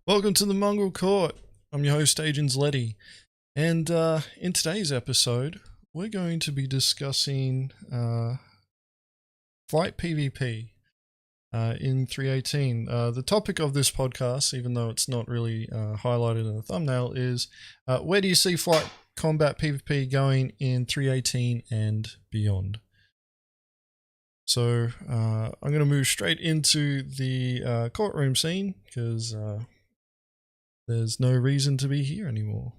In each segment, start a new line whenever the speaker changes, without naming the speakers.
Welcome to the Mongrel Court. I'm your host, Agens, and in today's episode, we're going to be discussing flight PvP in 3.18. The topic of this podcast, even though it's not really highlighted in the thumbnail, is where do you see flight combat PvP going in 3.18 and beyond? So I'm going to move straight into the courtroom scene because there's no reason to be here anymore.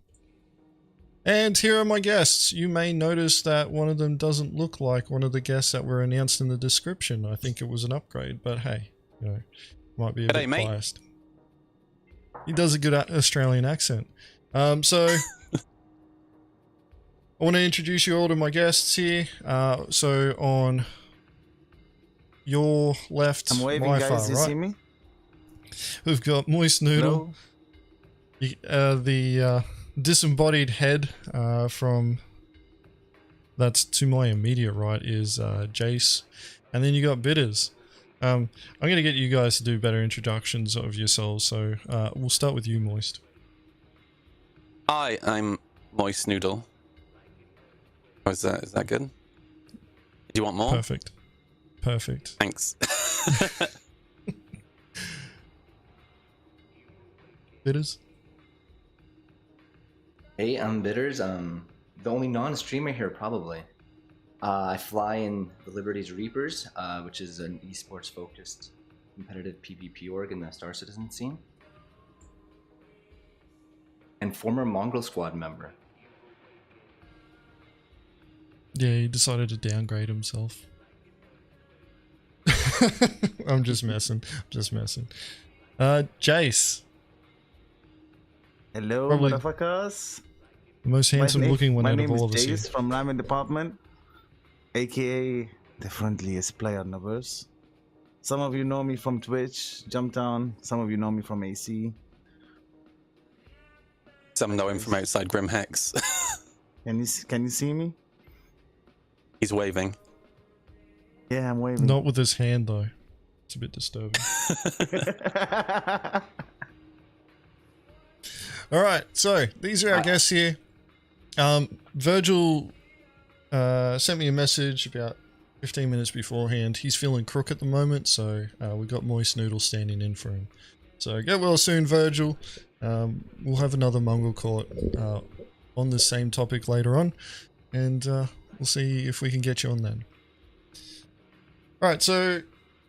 And here are my guests. You may notice that one of them doesn't look like one of the guests that were announced in the description. I think it was an upgrade, but hey, you know, might be a bit biased. He does a good Australian accent. So I want to introduce you all to my guests here. So on your left,
I'm waving,
my
guys.
far
You
right,
see me?
we've got Moist Noodle.
Hello?
The disembodied head from that's to my immediate right is Jace, and then you got Bitters. I'm gonna get you guys to do better introductions of yourselves, so we'll start with you, Moist.
Hi, I'm Moist Noodle. Oh, is that good? Do you want more?
Perfect.
Thanks.
Bitters.
Hey, I'm Bitters. I'm the only non-streamer here, probably. I fly in the Liberty's Reapers, which is an esports-focused competitive PvP org in the Star Citizen scene. And former Mongrel Squad member.
Yeah, he decided to downgrade himself. I'm just messing. Jace.
Hello,
Probably
motherfuckers.
the most handsome looking one out of all of us here.
My name is Jace from Ramen Department, aka the friendliest player in the verse. Some of you know me from Twitch, Jumpdown. Some of you know me from AC.
Some know him from outside Grim Hex.
Can you see me?
He's waving.
Yeah, I'm waving.
Not with his hand though. It's a bit disturbing. Alright, so these are our guests here. Virgil sent me a message about 15 minutes beforehand. He's feeling crook at the moment, so we got Moist Noodle standing in for him. So get well soon, Virgil. We'll have another Mongrel Court on the same topic later on, and we'll see if we can get you on then. Alright, so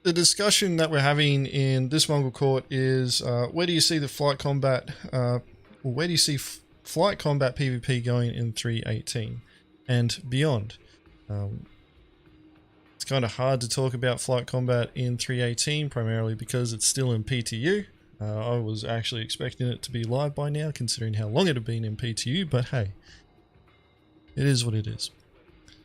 the discussion that we're having in this Mongrel Court is where do you see the flight combat, where do you see flight combat PvP going in 3.18 and beyond? It's kind of hard to talk about flight combat in 3.18 primarily because it's still in PTU. I was actually expecting it to be live by now considering how long it had been in PTU, but hey, it is what it is.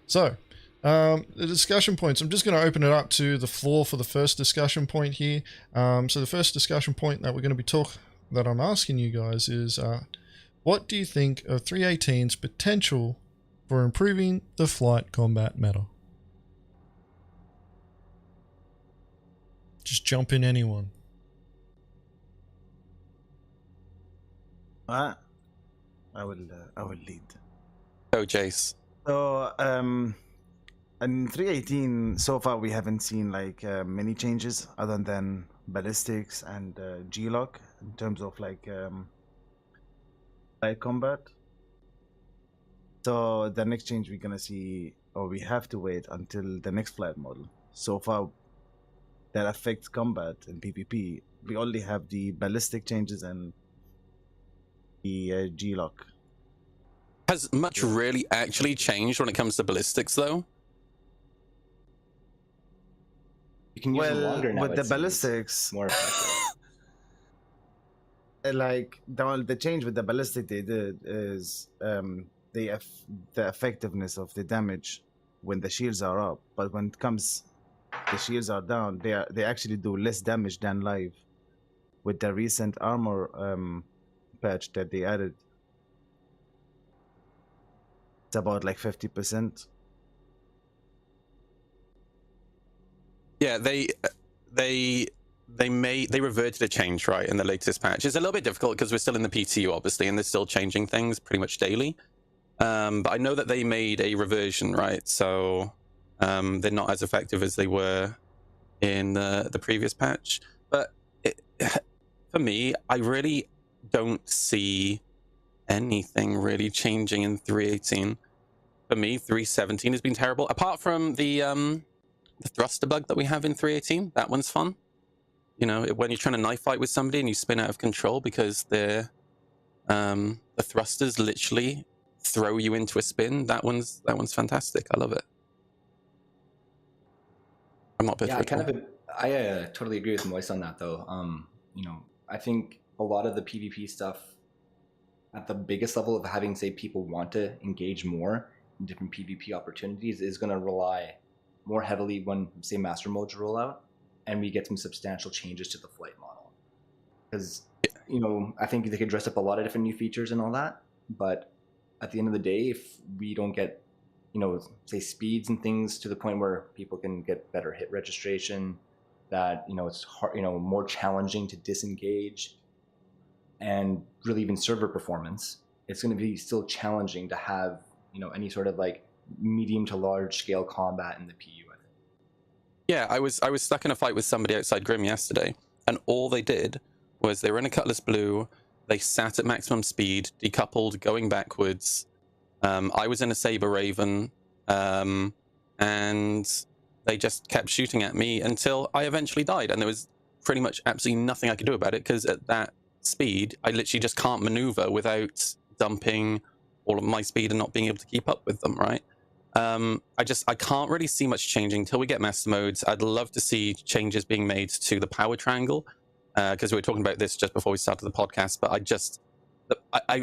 So, the discussion points, I'm just going to open it up to the floor for the first discussion point here. So the first discussion point that we're going to be that I'm asking you guys is, what do you think of 3.18's potential for improving the flight combat meta? Just jump in, anyone.
I will lead.
Oh, Jace.
So, in 3.18, so far we haven't seen like many changes other than ballistics and G-lock in terms of like light combat. So the next change we're gonna see, or we have to wait until the next flight model. So far, that affects combat and PvP. We only have the ballistic changes and the G-lock.
Has much really actually changed when it comes to ballistics, though?
You can use them longer now,
with the ballistics,
more effective.
like the change with the ballistic they did is the effectiveness of the damage when the shields are up, but when it comes the shields are down, they actually do less damage than live. With the recent armor patch that they added, it's about like 50%.
Yeah, they reverted a change, right, in the latest patch. It's a little bit difficult because we're still in the PTU, obviously, and they're still changing things pretty much daily. But I know that they made a reversion, right? So they're not as effective as they were in the previous patch. But for me, I really don't see anything really changing in 3.18. For me, 3.17 has been terrible. Apart from the thruster bug that we have in 3.18, that one's fun. You know, when you're trying to knife fight with somebody and you spin out of control because the thrusters literally throw you into a spin. That one's fantastic. I love it. I'm not bitter at all.
I totally agree with Moise on that, though. You know, I think a lot of the PvP stuff at the biggest level of having, say, people want to engage more in different PvP opportunities is going to rely more heavily when, say, master modes roll out and we get some substantial changes to the flight model. Because, you know, I think they could dress up a lot of different new features and all that, but at the end of the day, if we don't get, you know, say, speeds and things to the point where people can get better hit registration, that, you know, it's hard, you know, more challenging to disengage, and really even server performance, it's going to be still challenging to have, you know, any sort of like medium to large scale combat in the PU, I think.
Yeah, I was stuck in a fight with somebody outside Grim yesterday, and all they did was they were in a Cutlass Blue, they sat at maximum speed, decoupled, going backwards. I was in a Saber Raven, and they just kept shooting at me until I eventually died, and there was pretty much absolutely nothing I could do about it, because at that speed, I literally just can't maneuver without dumping all of my speed and not being able to keep up with them, right? I can't really see much changing till we get master modes. I'd love to see changes being made to the power triangle, because we were talking about this just before we started the podcast, but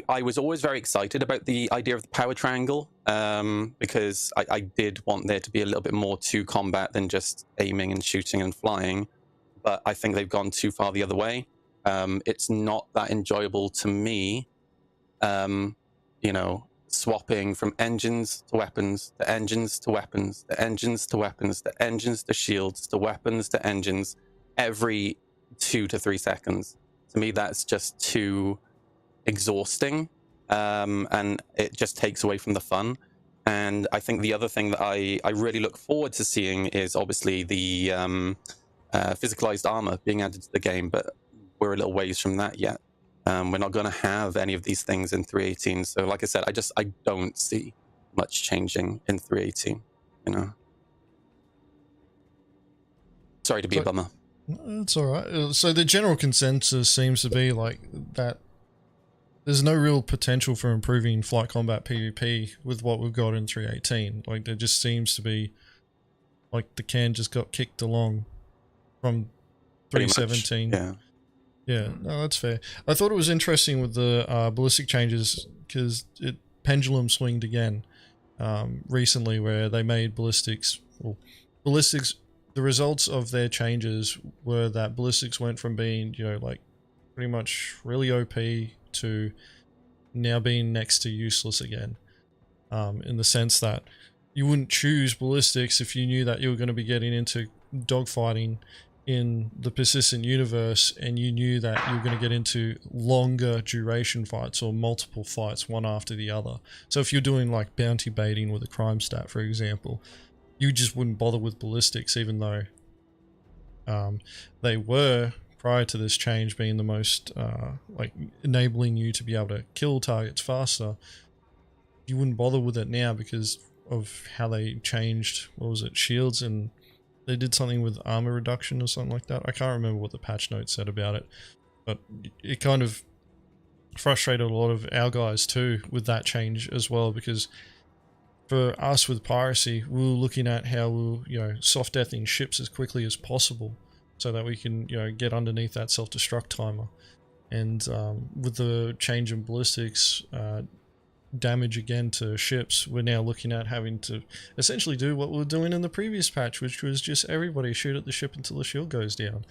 I was always very excited about the idea of the power triangle, because I did want there to be a little bit more to combat than just aiming and shooting and flying, but I think they've gone too far the other way. It's not that enjoyable to me, you know, swapping from engines to weapons, to engines to weapons, to engines to weapons, to engines to shields, to weapons to engines every 2 to 3 seconds. To me, that's just too exhausting, and it just takes away from the fun. And I think the other thing that I really look forward to seeing is obviously the physicalized armor being added to the game, but we're a little ways from that yet. We're not going to have any of these things in 3.18. So like I said, I don't see much changing in 3.18, you know. Sorry to be a bummer.
It's all right. So the general consensus seems to be like that there's no real potential for improving flight combat PvP with what we've got in 3.18. Like there just seems to be like the can just got kicked along from 3.17.
Yeah.
Yeah, no, that's fair. I thought it was interesting with the ballistic changes because it pendulum swinged again recently, where they made ballistics. Well, ballistics. The results of their changes were that ballistics went from being, you know, like pretty much really OP to now being next to useless again. In the sense that you wouldn't choose ballistics if you knew that you were going to be getting into dogfighting in the persistent universe, and you knew that you were going to get into longer duration fights or multiple fights one after the other. So if you're doing like bounty baiting with a crime stat, for example, you just wouldn't bother with ballistics, even though they were, prior to this change, being the most like enabling you to be able to kill targets faster. You wouldn't bother with it now because of how they changed, what was it, shields, and they did something with armor reduction or something like that. I can't remember what the patch note said about it, but it kind of frustrated a lot of our guys too with that change as well, because for us with piracy, we were looking at how we'll, you know, soft deathing ships as quickly as possible so that we can, you know, get underneath that self-destruct timer. and with the change in ballistics damage again to ships, we're now looking at having to essentially do what we were doing in the previous patch, which was just everybody shoot at the ship until the shield goes down.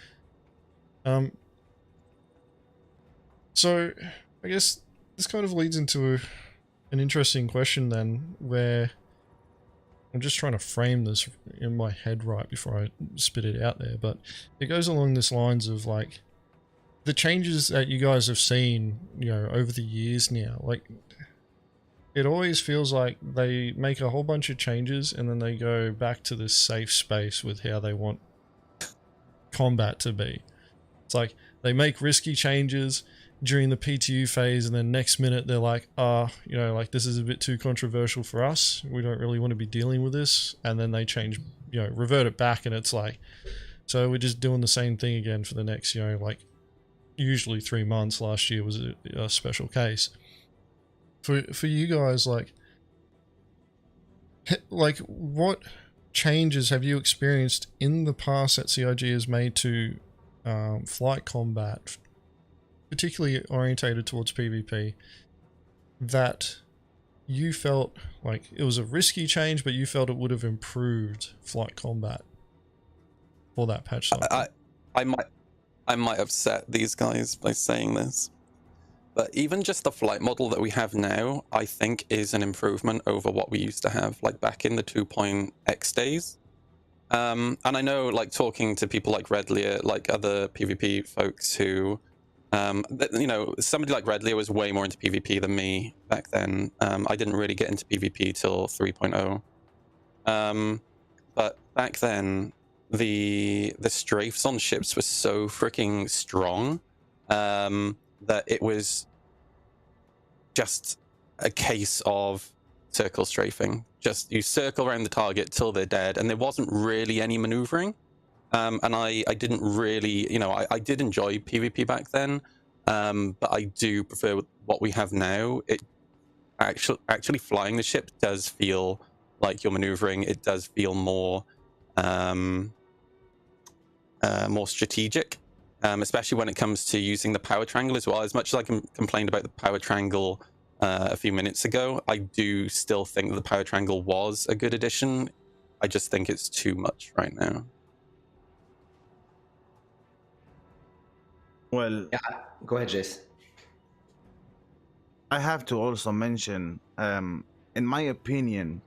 So I guess this kind of leads into an interesting question then, where I'm just trying to frame this in my head right before I spit it out there, but it goes along this lines of like the changes that you guys have seen, you know, over the years now. Like, it always feels like they make a whole bunch of changes and then they go back to this safe space with how they want combat to be. It's like they make risky changes during the PTU phase and then next minute they're like, you know, like this is a bit too controversial for us. We don't really want to be dealing with this. And then they change, you know, revert it back, and it's like, so we're just doing the same thing again for the next, you know, like usually 3 months. Last year was a special case. For you guys, like what changes have you experienced in the past that CIG has made to flight combat, particularly orientated towards PvP, that you felt like it was a risky change, but you felt it would have improved flight combat for that patch cycle?
I might upset these guys by saying this, but even just the flight model that we have now, I think is an improvement over what we used to have, like back in the 2.x days. And I know, like, talking to people like Redlear, like other PvP folks who, you know, somebody like Redlear was way more into PvP than me back then. I didn't really get into PvP till 3.0. But back then, the strafes on ships were so freaking strong that it was just a case of circle strafing. Just you circle around the target till they're dead, and there wasn't really any maneuvering. And I didn't really, you know, I did enjoy PvP back then, but I do prefer what we have now. It actually flying the ship does feel like you're maneuvering. It does feel more more strategic, especially when it comes to using the power triangle as well. As much as I complained about the power triangle a few minutes ago, I do still think that the power triangle was a good addition. I just think it's too much right now.
Well,
Yeah, go ahead, Jace.
I have to also mention, in my opinion,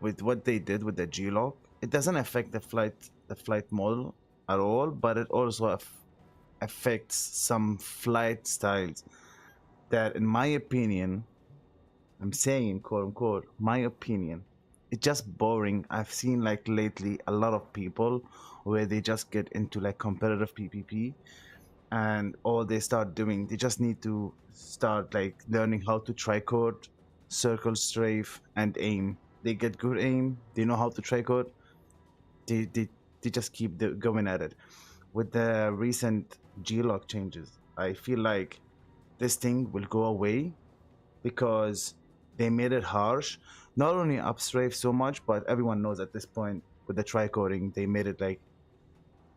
with what they did with the G-Lock, it doesn't affect the flight model at all, but it also affects some flight styles that, in my opinion, I'm saying quote unquote, my opinion, it's just boring. I've seen like lately a lot of people where they just get into like competitive PvP, and all they start doing, they just need to start like learning how to tricord, circle strafe, and aim. They get good aim, they know how to tricord, they just keep going at it. With the recent G-Lock changes, I feel like this thing will go away because they made it harsh. Not only up strafe so much, but everyone knows at this point with the tricoding, they made it like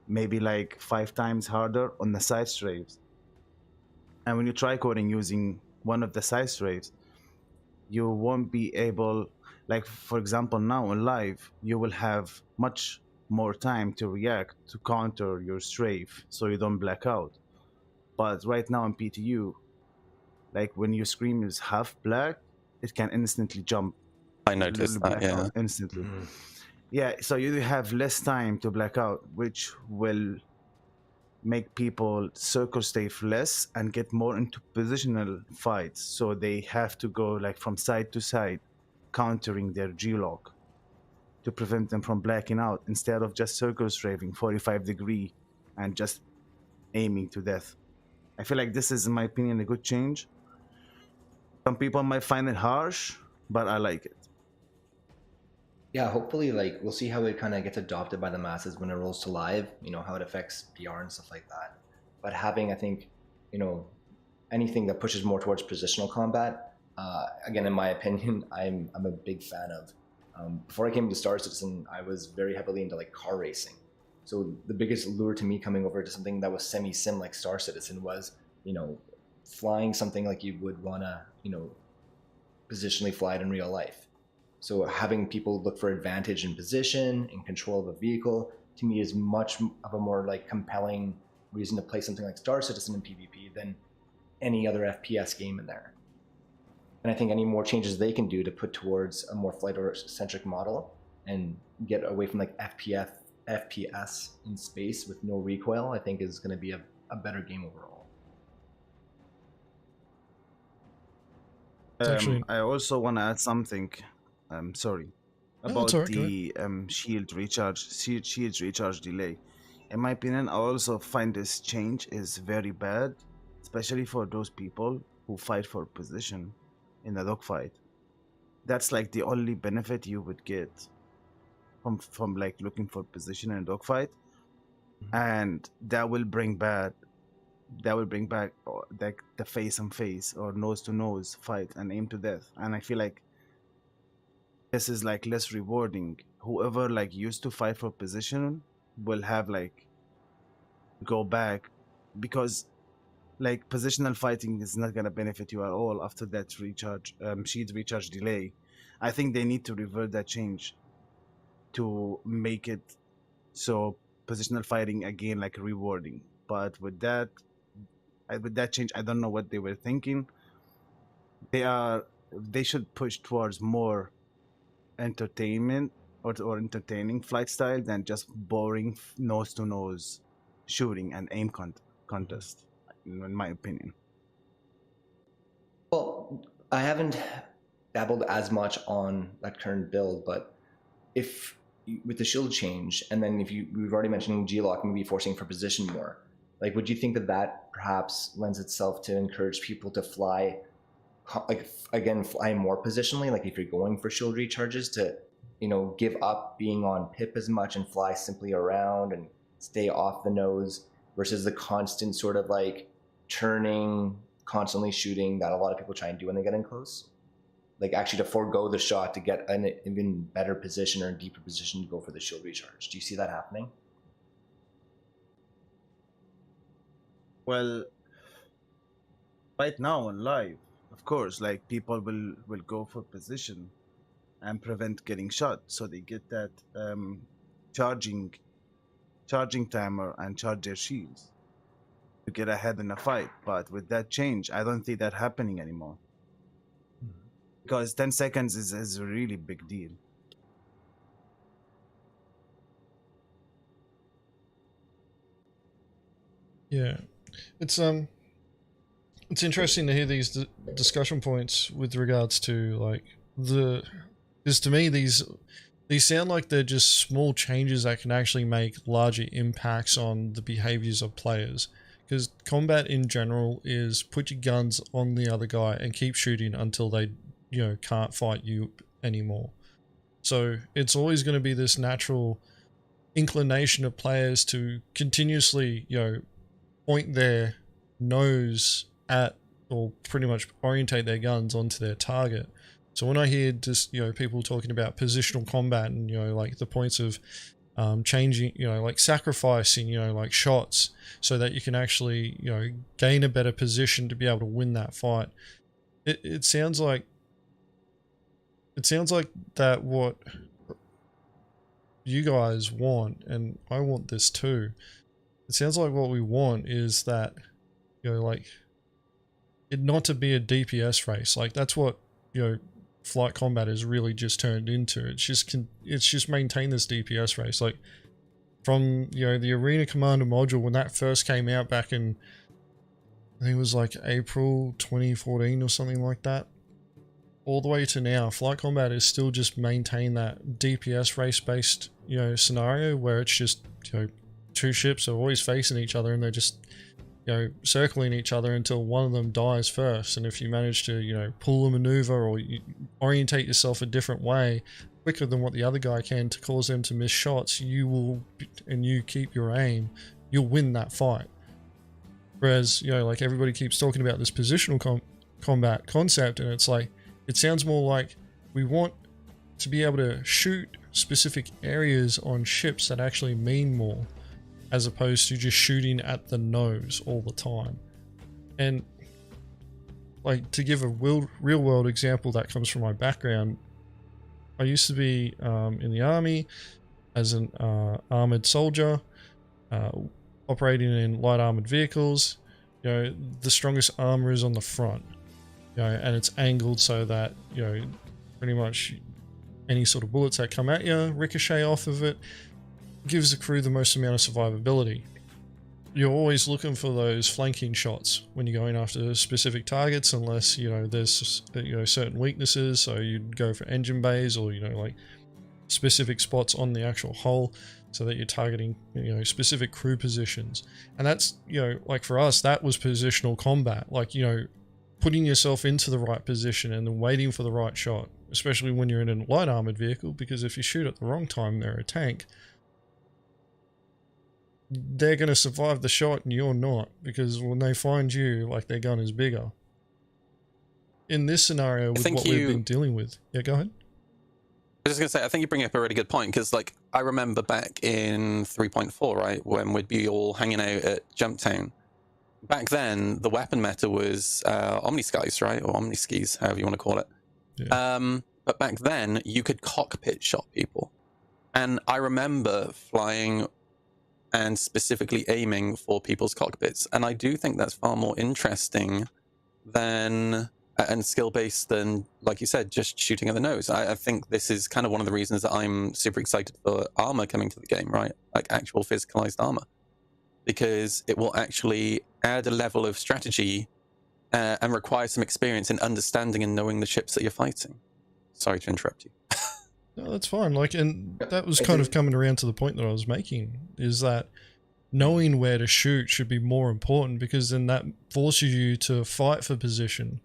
maybe like 5 times harder on the side strafes. And when you're tricoding using one of the side strafes, you won't be able, like for example now in live, you will have much more time to react to counter your strafe so you don't black out. But right now in PTU, like when your screen is half black, it can instantly jump.
I noticed that, yeah.
Instantly. Yeah, so you have less time to black out, which will make people circle strafe less and get more into positional fights. So they have to go like from side to side, countering their G-Lock to prevent them from blacking out, instead of just circle strafing 45 degree and just aiming to death. I feel like this is, in my opinion, a good change. Some people might find it harsh, but I like it.
Yeah, hopefully, like, we'll see how it kind of gets adopted by the masses when it rolls to live, you know, how it affects PR and stuff like that. But having, I think, you know, anything that pushes more towards positional combat, again, in my opinion, I'm a big fan of. Before I came to Star Citizen, I was very heavily into like car racing. So the biggest lure to me coming over to something that was semi-sim like Star Citizen was, you know, flying something like you would want to, positionally fly it in real life. So having people look for advantage in position and control of a vehicle, to me, is much of a more like compelling reason to play something like Star Citizen in PvP than any other FPS game in there. And I think any more changes they can do to put towards a more flight-centric model and get away from like FPS in space with no recoil, I think is going to be a better game overall.
I also want to add something. Sorry, about
alright,
the shield recharge delay. In my opinion, I also find this change is very bad, especially for those people who fight for position in a dogfight. That's like the only benefit you would get from like looking for position in a dogfight, and that will bring back like the face on face or nose to nose fight and aim to death. And I feel like this is like less rewarding. Whoever like used to fight for position will have like go back, because like positional fighting is not gonna benefit you at all after that shield recharge delay. I think they need to revert that change to make it so positional fighting again like rewarding. But with that change, I don't know what they were thinking. They should push towards more entertainment or entertaining flight style than just boring nose to nose shooting and aim contest, in my opinion.
Well, I haven't dabbled as much on that current build, but if with the shield change, and then we've already mentioned G-Lock maybe forcing for position more, like would you think that perhaps lends itself to encourage people to fly, like again, fly more positionally, like if you're going for shield recharges, to give up being on pip as much and fly simply around and stay off the nose, versus the constant sort of like turning, constantly shooting that a lot of people try and do when they get in close? Like actually to forego the shot to get an even better position or a deeper position to go for the shield recharge. Do you see that happening?
Well, right now on live, of course, like people will go for position and prevent getting shot, so they get that charging timer and charge their shields to get ahead in a fight. But with that change, I don't see that happening anymore, because 10 seconds is a really big deal.
Yeah, it's interesting to hear these discussion points with regards to like because to me these sound like they're just small changes that can actually make larger impacts on the behaviors of players. Because combat in general is put your guns on the other guy and keep shooting until they can't fight you anymore. So it's always going to be this natural inclination of players to continuously point their nose at, or pretty much orientate their guns onto their target. So when I hear just people talking about positional combat and like the points of changing, like sacrificing like shots so that you can actually gain a better position to be able to win that fight, it sounds like that what you guys want, and I want this too. It sounds like what we want is that like it not to be a DPS race. Like that's what flight combat is really just turned into. It's just maintain this DPS race. Like from the Arena Commander module, when that first came out back in, I think it was like April 2014 or something like that, all the way to now, flight combat is still just maintain that DPS race based scenario where it's just two ships are always facing each other and they're just circling each other until one of them dies first. And if you manage to pull a maneuver or you orientate yourself a different way quicker than what the other guy can to cause them to miss shots, you keep your aim, you'll win that fight. Whereas like everybody keeps talking about this positional combat concept, and it's like it sounds more like we want to be able to shoot specific areas on ships that actually mean more, as opposed to just shooting at the nose all the time. And like to give a real world example that comes from my background, I used to be in the army as an armored soldier, operating in light armored vehicles. You know, the strongest armor is on the front, you know, and it's angled so that, you know, pretty much any sort of bullets that come at you ricochet off of it, gives the crew the most amount of survivability. You're always looking for those flanking shots when you're going after specific targets, unless, you know, there's, you know, certain weaknesses. So you'd go for engine bays, or, you know, like specific spots on the actual hull, so that you're targeting, you know, specific crew positions. And that's, you know, like for us, that was positional combat, like, you know, putting yourself into the right position and then waiting for the right shot, especially when you're in a light armored vehicle, because if you shoot at the wrong time, they're a tank, they're going to survive the shot and you're not, because when they find you, like, their gun is bigger. In this scenario, with what we've been dealing with. Yeah, go ahead.
I was just going to say, I think you bring up a really good point, because, like, I remember back in 3.4, right, when we'd be all hanging out at Jump Town. Back then, the weapon meta was Omniskis, right, or Omniskis, however you want to call it. Yeah. But back then, you could cockpit shot people. And I remember flying and specifically aiming for people's cockpits. And I do think that's far more interesting than, and skill-based than, like you said, just shooting at the nose. I think this is kind of one of the reasons that I'm super excited for armor coming to the game, right? Like actual physicalized armor. Because it will actually add a level of strategy and require some experience in understanding and knowing the ships that you're fighting. Sorry to interrupt you.
No, that's fine. Like, and that was kind of coming around to the point that I was making, is that knowing where to shoot should be more important, because then that forces you to fight for position.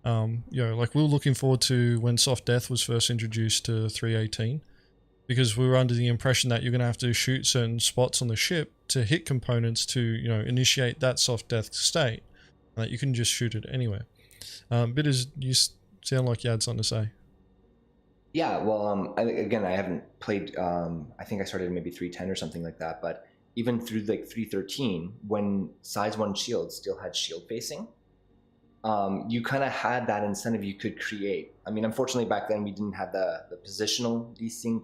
You know, like we were looking forward to when soft death was first introduced to 318, because we were under the impression that you're going to have to shoot certain spots on the ship to hit components to, you know, initiate that soft death state, and that you can just shoot it anywhere. Bitters, you sound like you had something to say.
Yeah, well, again, I haven't played, I think I started maybe 310 or something like that, but even through like 313, when size 1 shields still had shield facing, you kind of had that incentive you could create. I mean, unfortunately back then we didn't have the positional desync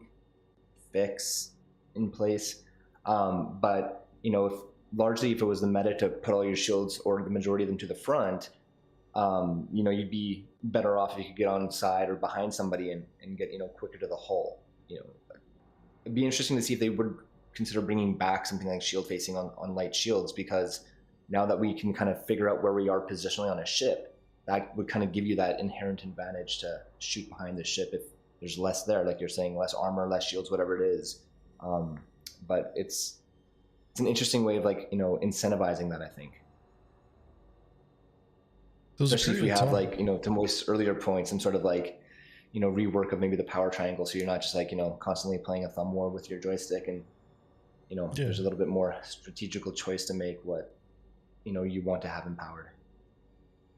fix in place, but, you know, largely if it was the meta to put all your shields or the majority of them to the front, you know, you'd be better off if you could get on side or behind somebody and get, you know, quicker to the hull. You know, it'd be interesting to see if they would consider bringing back something like shield facing on light shields, because now that we can kind of figure out where we are positionally on a ship, that would kind of give you that inherent advantage to shoot behind the ship if there's less there, like you're saying, less armor, less shields, whatever it is. But it's an interesting way of, like, you know, incentivizing that, I think. Especially if we have, like, you know, to Moist's earlier point, some sort of, like, you know, rework of maybe the power triangle, so you're not just, like, you know, constantly playing a thumb war with your joystick, and, you know, there's a little bit more strategical choice to make what, you know, you want to have empowered.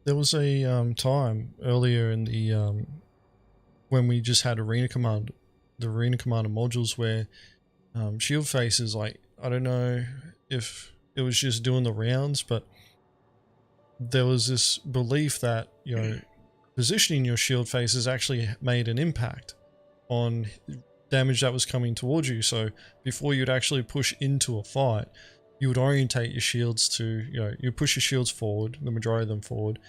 There was a time earlier in the when we just had Arena Command, the Arena Commander modules, where shield faces, like, I don't know if it was just doing the rounds, but there was this belief that, you know, positioning your shield faces actually made an impact on damage that was coming towards you. So before you'd actually push into a fight, you would orientate your shields to, you know, you push your shields forward, the majority of them forward,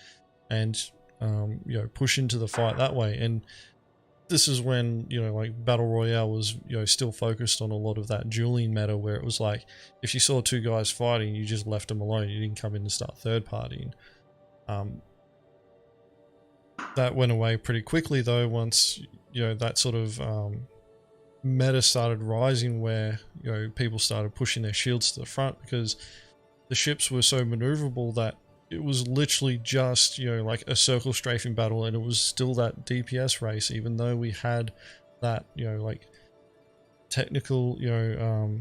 and you know, push into the fight that way. And this is when, you know, like Battle Royale was, you know, still focused on a lot of that dueling meta, where it was like, if you saw two guys fighting, you just left them alone. You didn't come in and start third partying. That went away pretty quickly though, once, you know, that sort of meta started rising, where, you know, people started pushing their shields to the front, because the ships were so maneuverable that it was literally just, you know, like a circle strafing battle, and it was still that DPS race, even though we had that, you know, like technical, you know,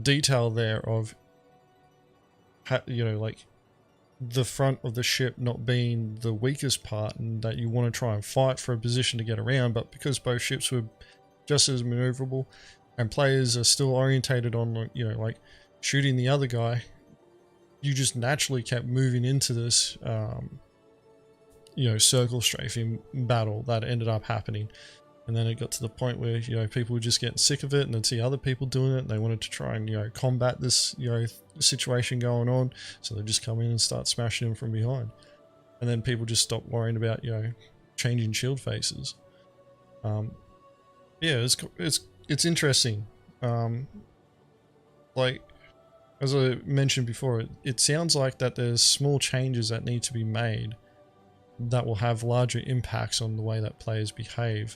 detail there of, you know, like the front of the ship not being the weakest part, and that you want to try and fight for a position to get around. But because both ships were just as maneuverable, and players are still orientated on, you know, like shooting the other guy, you just naturally kept moving into this circle strafing battle that ended up happening. And then it got to the point where, people were just getting sick of it and they'd see other people doing it and they wanted to try and, combat this, situation going on. So they'd just come in and start smashing them from behind. And then people just stopped worrying about, changing shield faces. Yeah, it's interesting. Like, as I mentioned before, it sounds like that there's small changes that need to be made that will have larger impacts on the way that players behave.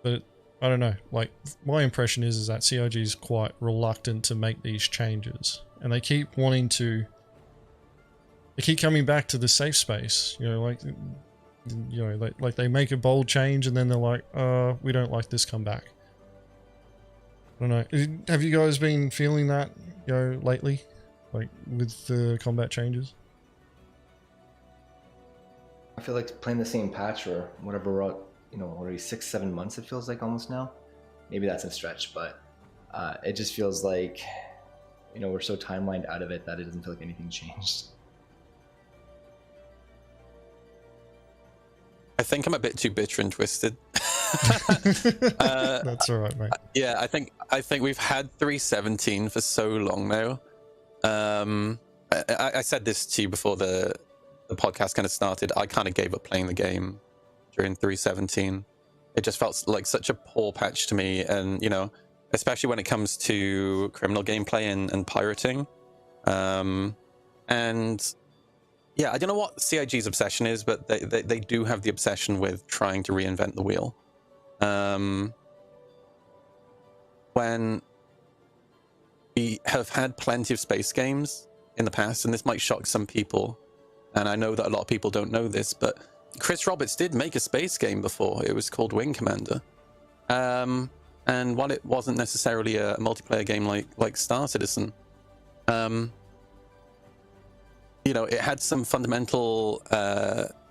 But I don't know, like, my impression is that CIG is quite reluctant to make these changes, and they keep coming back to the safe space, like they make a bold change and then they're like, we don't like this, come back. I don't know. Have you guys been feeling that, lately, like with the combat changes?
I feel like playing the same patch or whatever we're at, already 6-7 months, it feels like almost now. Maybe that's a stretch, but it just feels like, we're so timelined out of it that it doesn't feel like anything changed.
I think I'm a bit too bitter and twisted.
That's all right, mate.
Yeah, I think we've had 317 for so long now. I said this to you before the podcast kind of started. I kind of gave up playing the game during 317. It just felt like such a poor patch to me, and especially when it comes to criminal gameplay and pirating. And yeah, I don't know what CIG's obsession is, but they do have the obsession with trying to reinvent the wheel. When we have had plenty of space games in the past, and this might shock some people, and I know that a lot of people don't know this, but Chris Roberts did make a space game before. It was called Wing Commander. And while it wasn't necessarily a multiplayer game like Star Citizen, it had some fundamental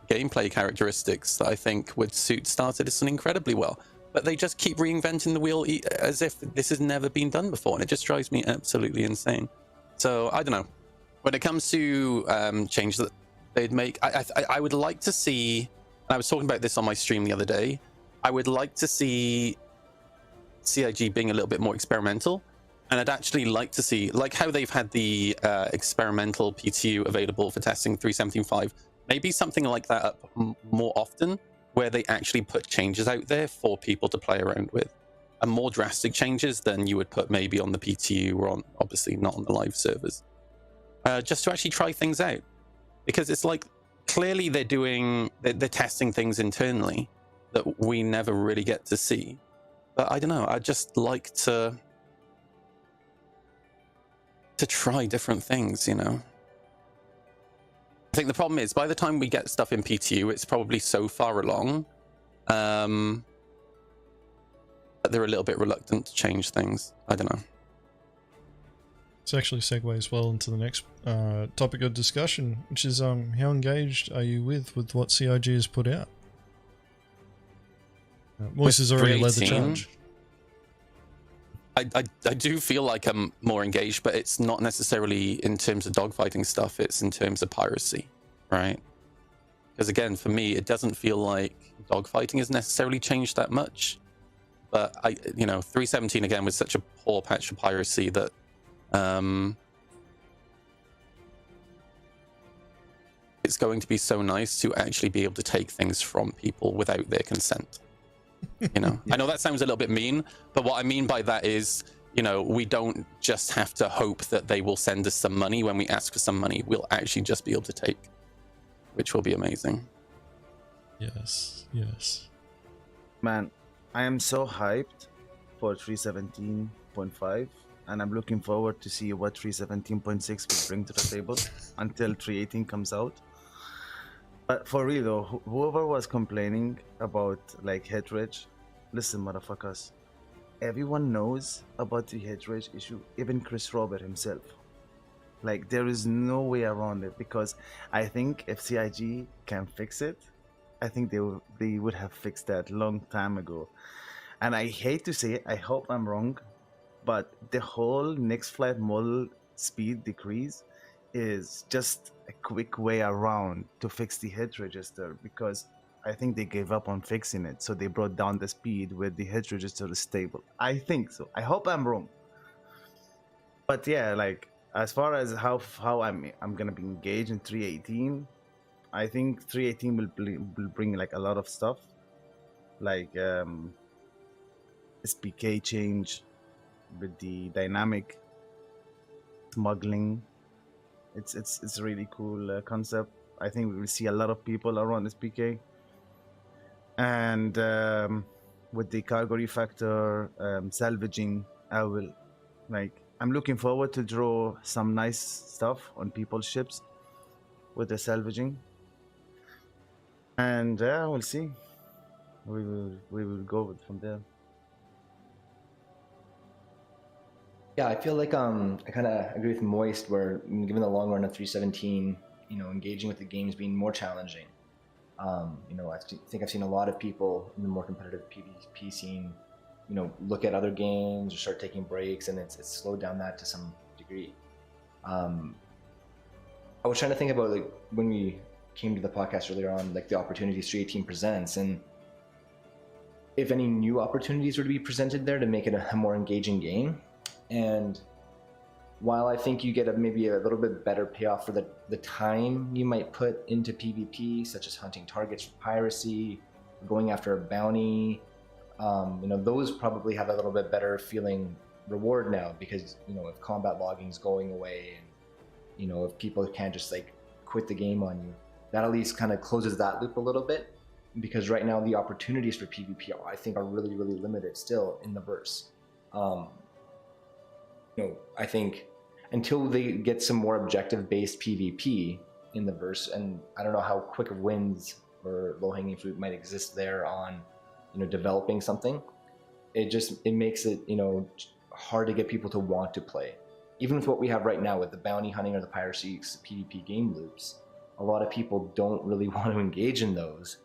gameplay characteristics that I think would suit Star Citizen incredibly well. But they just keep reinventing the wheel as if this has never been done before, and it just drives me absolutely insane. So I don't know. When it comes to changes that they'd make, I would like to see, and I was talking about this on my stream the other day, I would like to see CIG being a little bit more experimental. And I'd actually like to see, like how they've had the experimental PTU available for testing 317.5, maybe something like that up more often, where they actually put changes out there for people to play around with. And more drastic changes than you would put maybe on the PTU or obviously not on the live servers. Just to actually try things out. Because it's like, clearly they're testing things internally that we never really get to see. But I don't know, I'd just like to try different things, I think the problem is, by the time we get stuff in PTU, it's probably so far along that they're a little bit reluctant to change things. I don't know.
This actually segues well into the next topic of discussion, which is how engaged are you with what CIG has put out? Moise has already led the charge.
I do feel like I'm more engaged, but it's not necessarily in terms of dogfighting stuff, it's in terms of piracy, right? Because again, for me, it doesn't feel like dogfighting has necessarily changed that much. But 317 again was such a poor patch for piracy that it's going to be so nice to actually be able to take things from people without their consent. I know that sounds a little bit mean, but what I mean by that is, we don't just have to hope that they will send us some money when we ask for some money. We'll actually just be able to take, which will be amazing.
Yes.
Man, I am so hyped for 317.5, and I'm looking forward to see what 317.6 will bring to the table until 318 comes out. But for real though, whoever was complaining about like head rage, listen motherfuckers, everyone knows about the head rage issue, even Chris Robert himself. Like, there is no way around it, because I think if CIG can fix it, I think they would have fixed that long time ago. And I hate to say it, I hope I'm wrong, but the whole next flight model speed decrease is just a quick way around to fix the hit register, because I think they gave up on fixing it, so they brought down the speed where the hit register is stable. I think so. I hope I'm wrong. But yeah, like as far as how I'm gonna be engaged in 318, I think 318 will bring like a lot of stuff, like SPK change with the dynamic smuggling. It's a really cool concept. I think we will see a lot of people around SPK, and with the cargo refactor, salvaging, I'm looking forward to draw some nice stuff on people's ships with the salvaging, and we'll see. We will go from there.
Yeah, I feel like I kind of agree with Moist, where given the long run of 317, engaging with the games being more challenging. I think I've seen a lot of people in the more competitive PvP scene, look at other games or start taking breaks, and it's slowed down that to some degree. I was trying to think about like when we came to the podcast earlier on, like the opportunities 318 presents, and if any new opportunities were to be presented there to make it a more engaging game. And while I think you get maybe a little bit better payoff for the time you might put into PvP, such as hunting targets for piracy, going after a bounty, those probably have a little bit better feeling reward now, because if combat logging is going away, and if people can't just like quit the game on you, that at least kind of closes that loop a little bit. Because right now the opportunities for PvP I think are really, really limited still in the verse. I think until they get some more objective-based PvP in the verse, and I don't know how quick wins or low-hanging fruit might exist there on, developing something. It makes it, hard to get people to want to play. Even with what we have right now with the bounty hunting or the piracy PvP game loops, a lot of people don't really want to engage in those,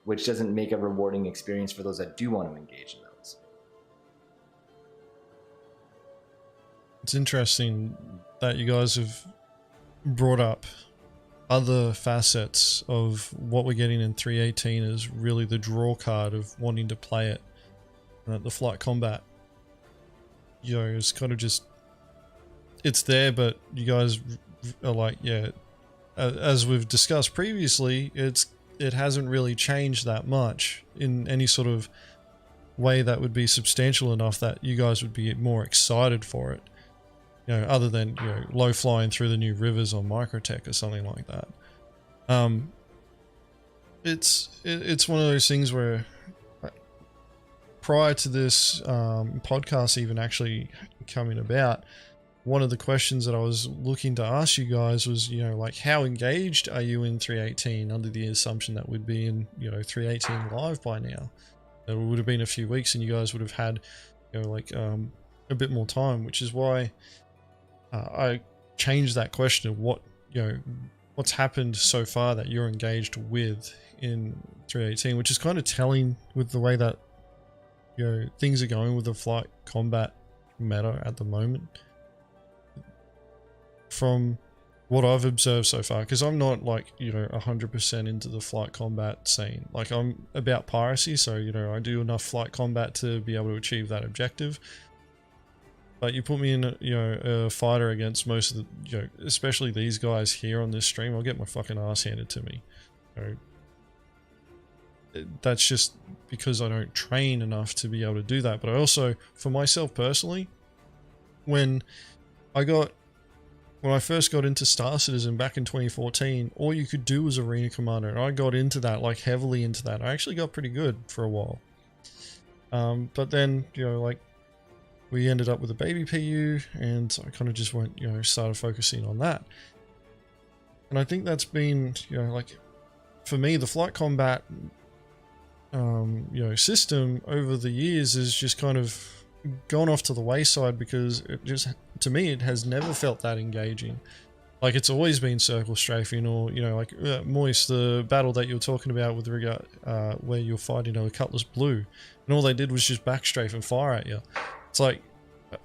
which doesn't make a rewarding experience for those that do want to engage in those.
It's interesting that you guys have brought up other facets of what we're getting in 318 is really the draw card of wanting to play it. The flight combat, is kind of just, it's there, but you guys are like, yeah, as we've discussed previously, it hasn't really changed that much in any sort of way that would be substantial enough that you guys would be more excited for it. Other than, low flying through the new rivers on Microtech or something like that. It's one of those things where prior to this podcast even actually coming about, one of the questions that I was looking to ask you guys was, like, how engaged are you in 318 under the assumption that we'd be in, 318 live by now? It would have been a few weeks and you guys would have had, a bit more time, which is why I changed that question of what's happened so far that you're engaged with in 318, which is kind of telling with the way that things are going with the flight combat meta at the moment. From what I've observed so far, because I'm not like 100% into the flight combat scene. Like, I'm about piracy, so I do enough flight combat to be able to achieve that objective. But you put me in a fighter against most of the, especially these guys here on this stream, I'll get my fucking ass handed to me. That's just because I don't train enough to be able to do that. But I also, for myself personally, when I first got into Star Citizen back in 2014, all you could do was Arena Commander, and I got into that, like heavily into that. I actually got pretty good for a while. But then, we ended up with a baby PU, and I kind of just went, started focusing on that. And I think that's been, for me, the flight combat, system over the years has just kind of gone off to the wayside, because it just, to me, it has never felt that engaging. Like, it's always been circle strafing, or, Moist, the battle that you were talking about with regard, where you're fighting a Cutlass Blue, and all they did was just backstrafe and fire at you. It's like,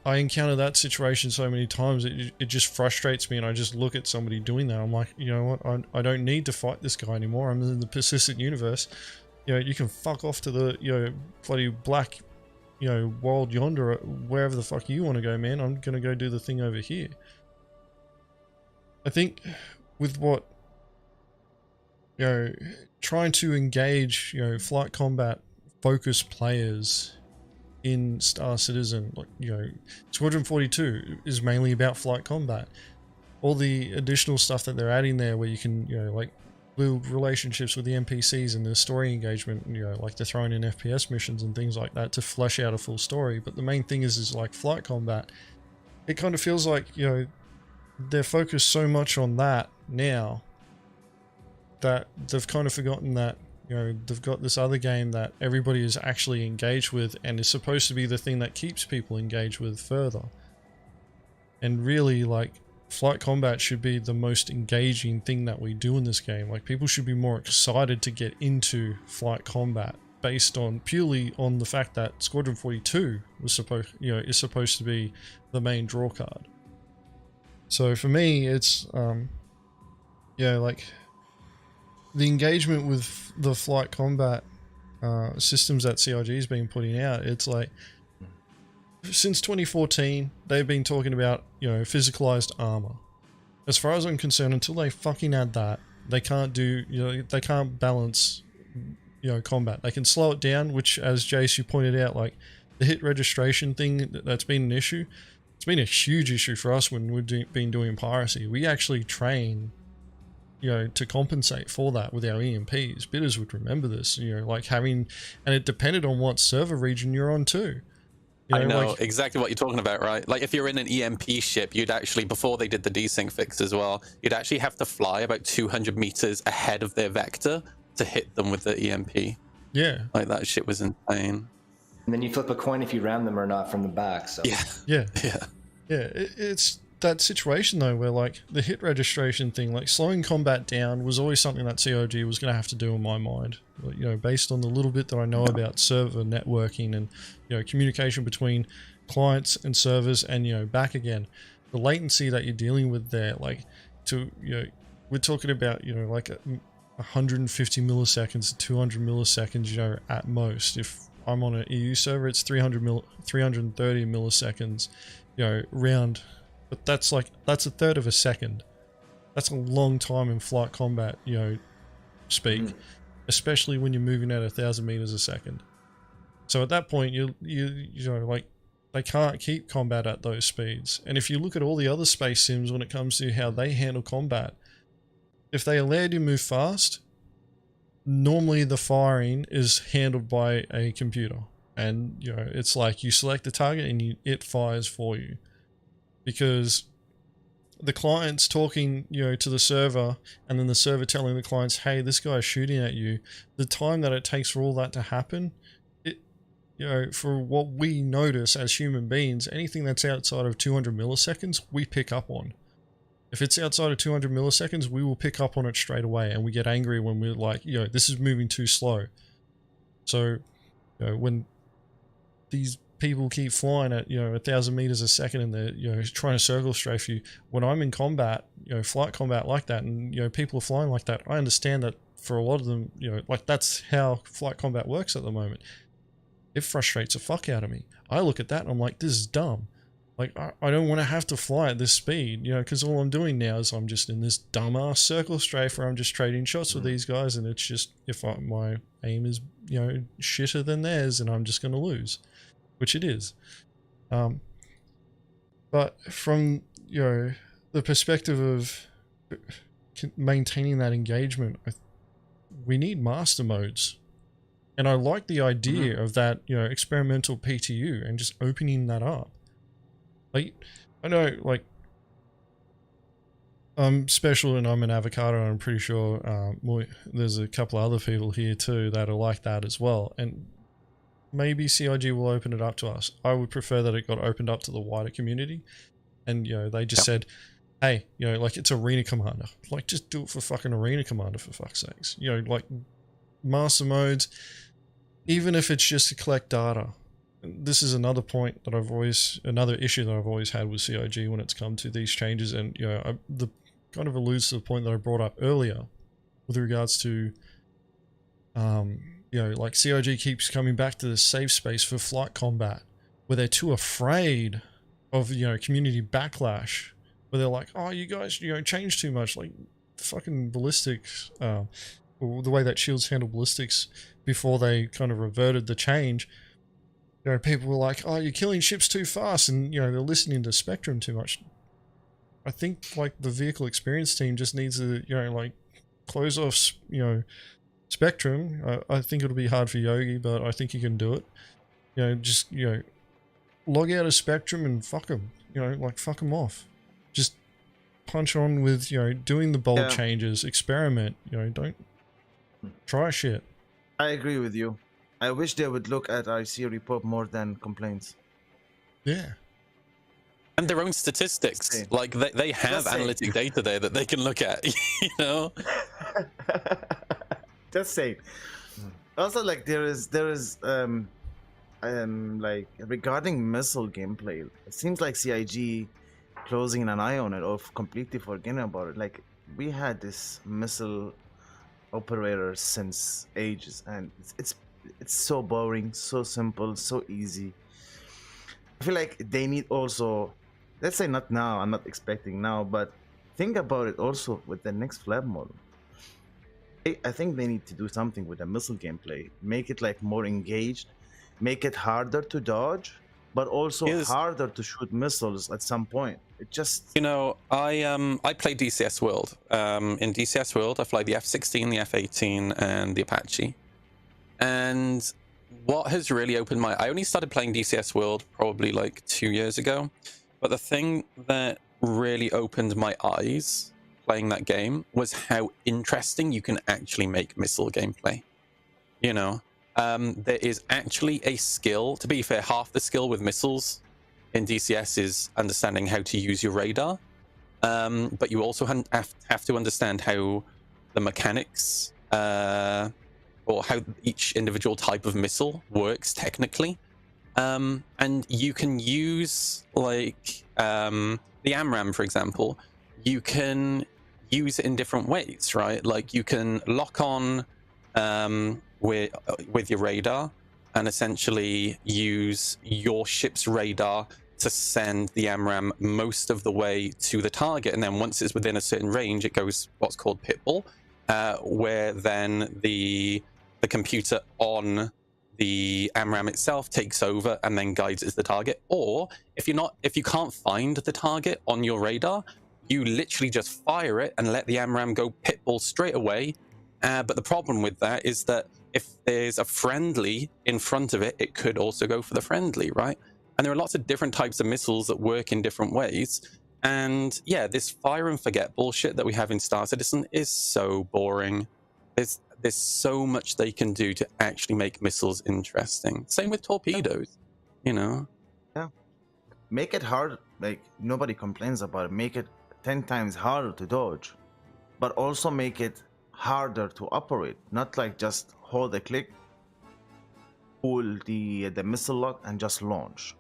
I encounter that situation so many times, it just frustrates me, and I just look at somebody doing that. I'm like, you know what, I don't need to fight this guy anymore. I'm in the persistent universe. You know, you can fuck off to the, you know, bloody black, you know, world yonder, wherever the fuck you want to go, man. I'm gonna go do the thing over here. I think with what, you know, trying to engage, you know, flight combat focused players in Star Citizen, like, you know, Squadron 42 is mainly about flight combat. All the additional stuff that they're adding there, where you can, you know, like, build relationships with the NPCs and the story engagement, you know, like they're throwing in FPS missions and things like that to flesh out a full story. But the main thing is like flight combat. It kind of feels like, you know, they're focused so much on that now that they've kind of forgotten that, you know, they've got this other game that everybody is actually engaged with and is supposed to be the thing that keeps people engaged with further. And really, like, flight combat should be the most engaging thing that we do in this game. Like, people should be more excited to get into flight combat based on purely on the fact that Squadron 42 was supposed, you know, is supposed to be the main draw card. So for me, it's yeah, like, the engagement with the flight combat systems that CIG has been putting out, it's like, since 2014, they've been talking about, you know, physicalized armor. As far as I'm concerned, until they fucking add that, they can't do, you know, they can't balance, you know, combat. They can slow it down, which, as Jace, you pointed out, like, the hit registration thing, that's been an issue. It's been a huge issue for us when we've been doing piracy. We actually train, you know, to compensate for that with our EMPs. Bitters would remember this, you know, like having, and it depended on what server region you're on too. You know,
I know
like,
exactly what you're talking about, right? Like, if you're in an EMP ship, you'd actually, before they did the desync fix as well, you'd actually have to fly about 200 meters ahead of their vector to hit them with the EMP.
Yeah.
Like, that shit was insane.
And then you flip a coin if you ram them or not from the back. So
Yeah.
Yeah.
Yeah.
Yeah. It's that situation though, where like the hit registration thing, like slowing combat down, was always something that COG was going to have to do in my mind. You know, based on the little bit that I know about server networking and, you know, communication between clients and servers and, you know, back again, the latency that you're dealing with there, like, to, you know, we're talking about, you know, like 150 milliseconds to 200 milliseconds, you know, at most. If I'm on an EU server, it's 330 milliseconds, you know, round. But that's like, that's a third of a second. That's a long time in flight combat, you know, speak, especially when you're moving at 1,000 meters a second. So at that point, you know, like, they can't keep combat at those speeds. And if you look at all the other space sims when it comes to how they handle combat, if they allow you to move fast, normally the firing is handled by a computer. And, you know, it's like you select the target and it fires for you. Because the client's talking, you know, to the server, and then the server telling the clients, hey, this guy's shooting at you. The time that it takes for all that to happen, it, you know, for what we notice as human beings, anything that's outside of 200 milliseconds, we pick up on. If it's outside of 200 milliseconds, we will pick up on it straight away, and we get angry when we're like, you know, this is moving too slow. So, you know, when these people keep flying at, you know, 1,000 meters a second and they're, you know, trying to circle strafe you, when I'm in combat, you know, flight combat like that, and, you know, people are flying like that, I understand that for a lot of them, you know, like, that's how flight combat works at the moment. It frustrates the fuck out of me. I look at that and I'm like, this is dumb. Like, I don't want to have to fly at this speed, you know, because all I'm doing now is I'm just in this dumbass circle strafe where I'm just trading shots with these guys, and it's just, if my aim is, you know, shitter than theirs, and I'm just going to lose. Which it is. But from, you know, the perspective of maintaining that engagement, we need master modes. And I like the idea of that, you know, experimental PTU and just opening that up. Like, I know, like, I'm special and I'm an avocado, and I'm pretty sure there's a couple other people here too that are like that as well. And maybe CIG will open it up to us. I would prefer that it got opened up to the wider community, and, you know, they just said, hey, you know, like, it's Arena Commander. Like, just do it for fucking Arena Commander, for fuck's sakes. You know, like, master modes, even if it's just to collect data. this is another point that another issue that I've always had with CIG when it's come to these changes, and you know, the kind of alludes to the point that I brought up earlier with regards to, you know, like CIG keeps coming back to the safe space for flight combat, where they're too afraid of, you know, community backlash, where they're like, oh, you guys, you know, change too much, like fucking ballistics, or the way that Shields handle ballistics before they kind of reverted the change. You know, people were like, oh, you're killing ships too fast, and, you know, they're listening to Spectrum too much. I think, like, the vehicle experience team just needs to, you know, like, close off, you know, Spectrum. I think it'll be hard for Yogi, but I think he can do it. You know, just, you know, log out of Spectrum and fuck him. You know, like, fuck him off. Just punch on with, you know, doing the bold changes, experiment, you know, don't try shit.
I agree with you. I wish they would look at IC report more than complaints.
Yeah.
And their own statistics. Like, they have analytic data there that they can look at, you know?
Just say. Also, like, there is like, regarding missile gameplay, it seems like CIG closing an eye on it or completely forgetting about it. Like, we had this missile operator since ages, and it's so boring, so simple, so easy. I feel like they need also, let's say not now, I'm not expecting now, but think about it also with the next flag model. I think they need to do something with the missile gameplay, make it like more engaged, make it harder to dodge, but also harder to shoot missiles at some point. It just,
you know, I play DCS World. In DCS World, I fly the F-16, the F-18, and the Apache. And what has really opened I only started playing DCS World probably like 2 years ago, but the thing that really opened my eyes playing that game was how interesting you can actually make missile gameplay. You know, there is actually a skill. To be fair, half the skill with missiles in DCS is understanding how to use your radar, but you also have to understand how the mechanics or how each individual type of missile works technically. And you can use, like, the AMRAAM, for example, you can use it in different ways, right? Like, you can lock on with your radar and essentially use your ship's radar to send the AMRAAM most of the way to the target. And then once it's within a certain range, it goes what's called pitbull, where then the computer on the AMRAAM itself takes over and then guides it to the target. Or if you can't find the target on your radar, you literally just fire it and let the AMRAAM go pitbull straight away. But the problem with that is that if there's a friendly in front of it, it could also go for the friendly, right? And there are lots of different types of missiles that work in different ways. And yeah, this fire and forget bullshit that we have in Star Citizen is so boring. There's so much they can do to actually make missiles interesting. Same with torpedoes, you know?
Yeah. Make it hard, like, nobody complains about it. Make it 10 times harder to dodge, but also make it harder to operate. Not like just hold the click, pull the missile lock, and just launch.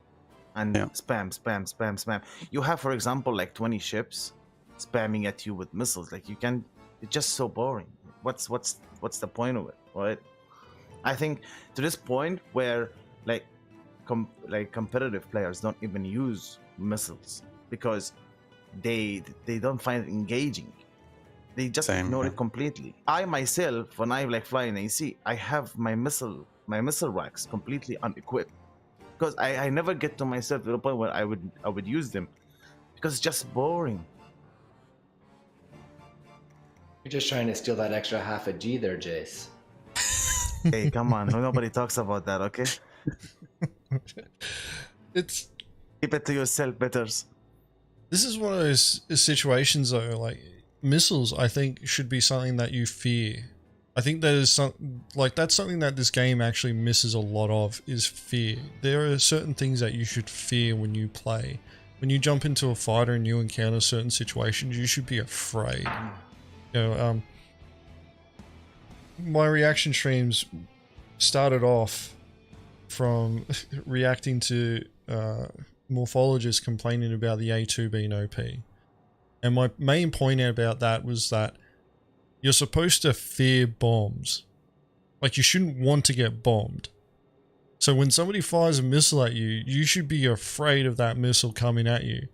And spam. You have, for example, like 20 ships spamming at you with missiles. Like, you can, it's just so boring. What's the point of it, right? I think to this point where like competitive players don't even use missiles because they don't find it engaging. They just ignore it completely. I myself, when I like fly in AC, I have my missile racks completely unequipped because I never get to myself to the point where I would use them because it's just boring.
You're just trying to steal that extra half a G there, Jace.
Hey, come on. Nobody talks about that, okay? Keep it to yourself, bitters.
This is one of those situations, though, like, missiles, I think, should be something that you fear. I think that is that's something that this game actually misses a lot of, is fear. There are certain things that you should fear when you play. When you jump into a fighter and you encounter certain situations, you should be afraid. You know, my reaction streams started off from reacting to morphologists complaining about the A2 being OP. And my main point about that was that you're supposed to fear bombs. Like, you shouldn't want to get bombed. So when somebody fires a missile at you, you should be afraid of that missile coming at you.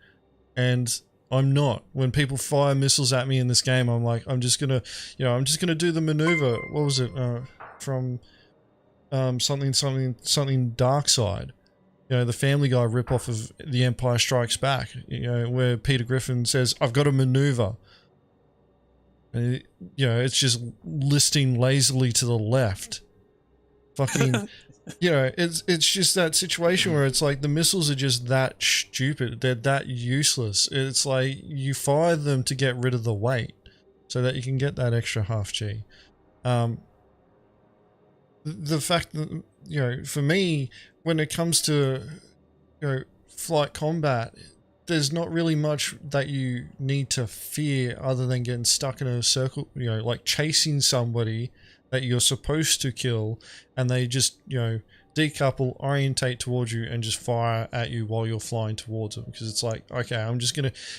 And I'm not. When people fire missiles at me in this game, I'm like, I'm just gonna do the maneuver. What was it? From something Dark Side. You know, the Family Guy ripoff of The Empire Strikes Back. You know, where Peter Griffin says, "I've got a maneuver." And it's just listing lazily to the left. Fucking, it's just that situation where it's like the missiles are just that stupid. They're that useless. It's like you fire them to get rid of the weight so that you can get that extra half G. The fact that, for me, when it comes to, flight combat, there's not really much that you need to fear other than getting stuck in a circle, like chasing somebody that you're supposed to kill, and they just, decouple, orientate towards you, and just fire at you while you're flying towards them. Because it's like, okay,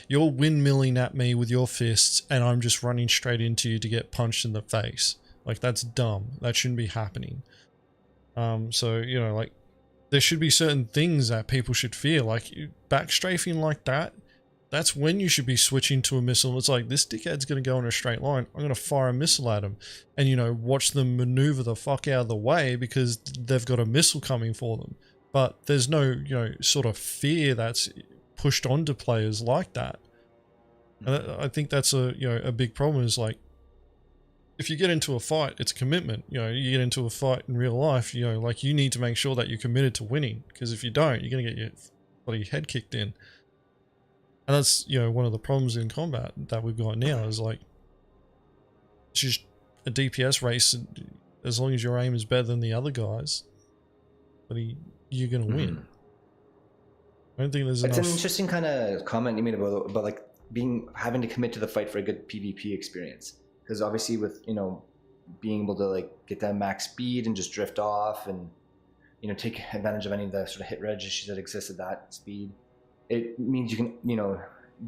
you're windmilling at me with your fists, and I'm just running straight into you to get punched in the face. Like, that's dumb. That shouldn't be happening. So, like, there should be certain things that people should fear, like backstrafing like that. That's when you should be switching to a missile. It's like, this dickhead's going to go in a straight line. I'm going to fire a missile at him and, watch them maneuver the fuck out of the way because they've got a missile coming for them. But there's no, sort of fear that's pushed onto players like that. And I think that's a big problem is like, if you get into a fight, it's a commitment. You get into a fight in real life, like you need to make sure that you're committed to winning. Because if you don't, you're going to get your bloody head kicked in. And that's, one of the problems in combat that we've got now is like, it's just a DPS race. As long as your aim is better than the other guys, but you're going to win. I don't think there's enough.
It's an interesting kind of comment you made about like having to commit to the fight for a good PvP experience. Because obviously with, being able to like get that max speed and just drift off and, take advantage of any of the sort of hit registers that exist at that speed, it means you can,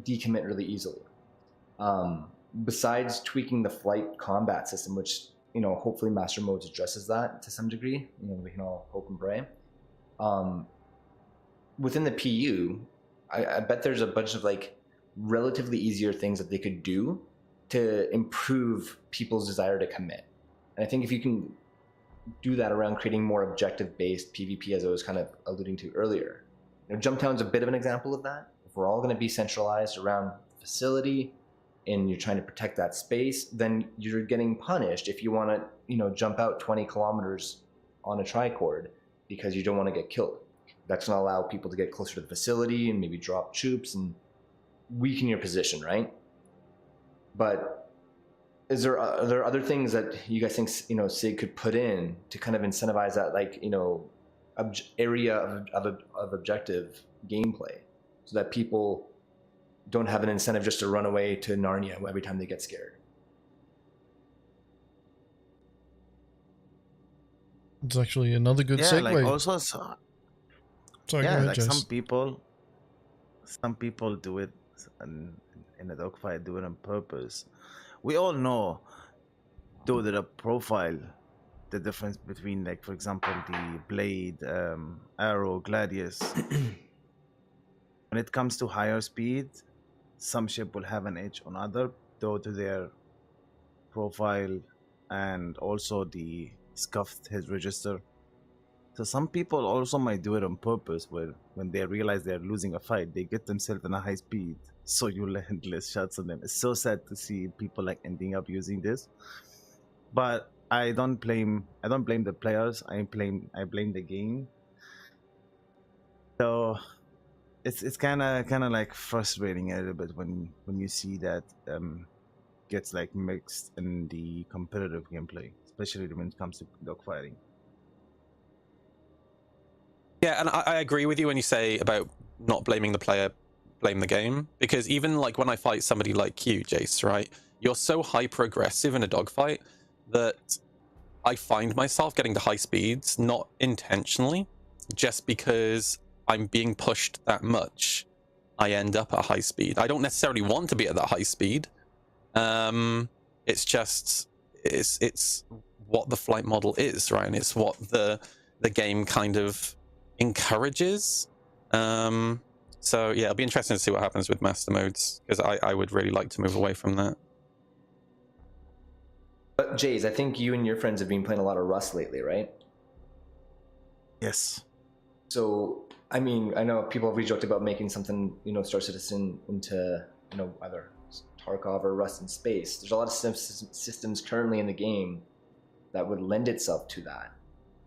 decommit really easily. Besides tweaking the flight combat system, which, hopefully Master Modes addresses that to some degree, we can all hope and pray. Within the PU, I bet there's a bunch of like relatively easier things that they could do to improve people's desire to commit. And I think if you can do that around creating more objective-based PvP, as I was kind of alluding to earlier. Jumptown's a bit of an example of that. If we're all going to be centralized around the facility and you're trying to protect that space, then you're getting punished if you want to, jump out 20 kilometers on a tricord because you don't want to get killed. That's going to allow people to get closer to the facility and maybe drop troops and weaken your position, right? But are there other things that you guys think, SIG could put in to kind of incentivize that, like, area of objective gameplay so that people don't have an incentive just to run away to Narnia every time they get scared?
It's actually another good segue.
Like also,
Sorry,
yeah,
go ahead,
like
Jace.
some people do it in a dogfight, do it on purpose. We all know, though, that a profile, the difference between, like, for example, the blade, arrow, gladius. When it comes to higher speed, some ship will have an edge on other, due to their profile and also the scuffed hit register. So some people also might do it on purpose, where when they realize they're losing a fight, they get themselves in a high speed, so you land less shots on them. It's so sad to see people like ending up using this. But I don't blame the players. I blame the game. So it's kind of like frustrating a little bit when you see that gets like mixed in the competitive gameplay, especially when it comes to dogfighting.
Yeah, and I agree with you when you say about not blaming the player, blame the game. Because even like when I fight somebody like you, Jace, right? You're so hyper-aggressive in a dogfight that I find myself getting to high speeds, not intentionally, just because I'm being pushed that much, I end up at high speed. I don't necessarily want to be at that high speed. It's just it's what the flight model is, right? And it's what the game kind of encourages. So yeah, it'll be interesting to see what happens with master modes, because I would really like to move away from that.
But Jays, I think you and your friends have been playing a lot of Rust lately, right?
Yes.
So, I mean, I know people have joked about making something, Star Citizen into, either Tarkov or Rust in space. There's a lot of systems currently in the game that would lend itself to that.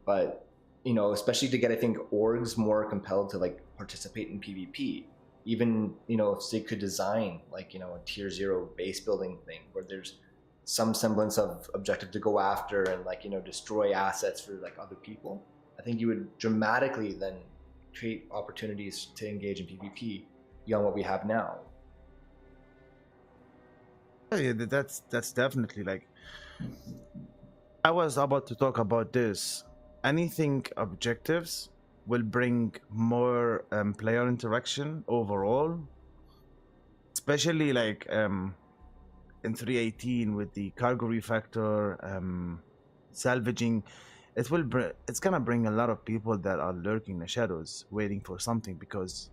But, especially to get, I think, orgs more compelled to, like, participate in PvP. Even, if they could design, like, a tier 0 base building thing where there's some semblance of objective to go after and, like, destroy assets for, like, other people. I think you would dramatically then create opportunities to engage in PvP beyond what we have now.
Yeah, that's definitely, like, I was about to talk about this. Anything objectives will bring more player interaction overall, especially like in 3.18 with the cargo refactor, salvaging. It's gonna bring a lot of people that are lurking in the shadows waiting for something, because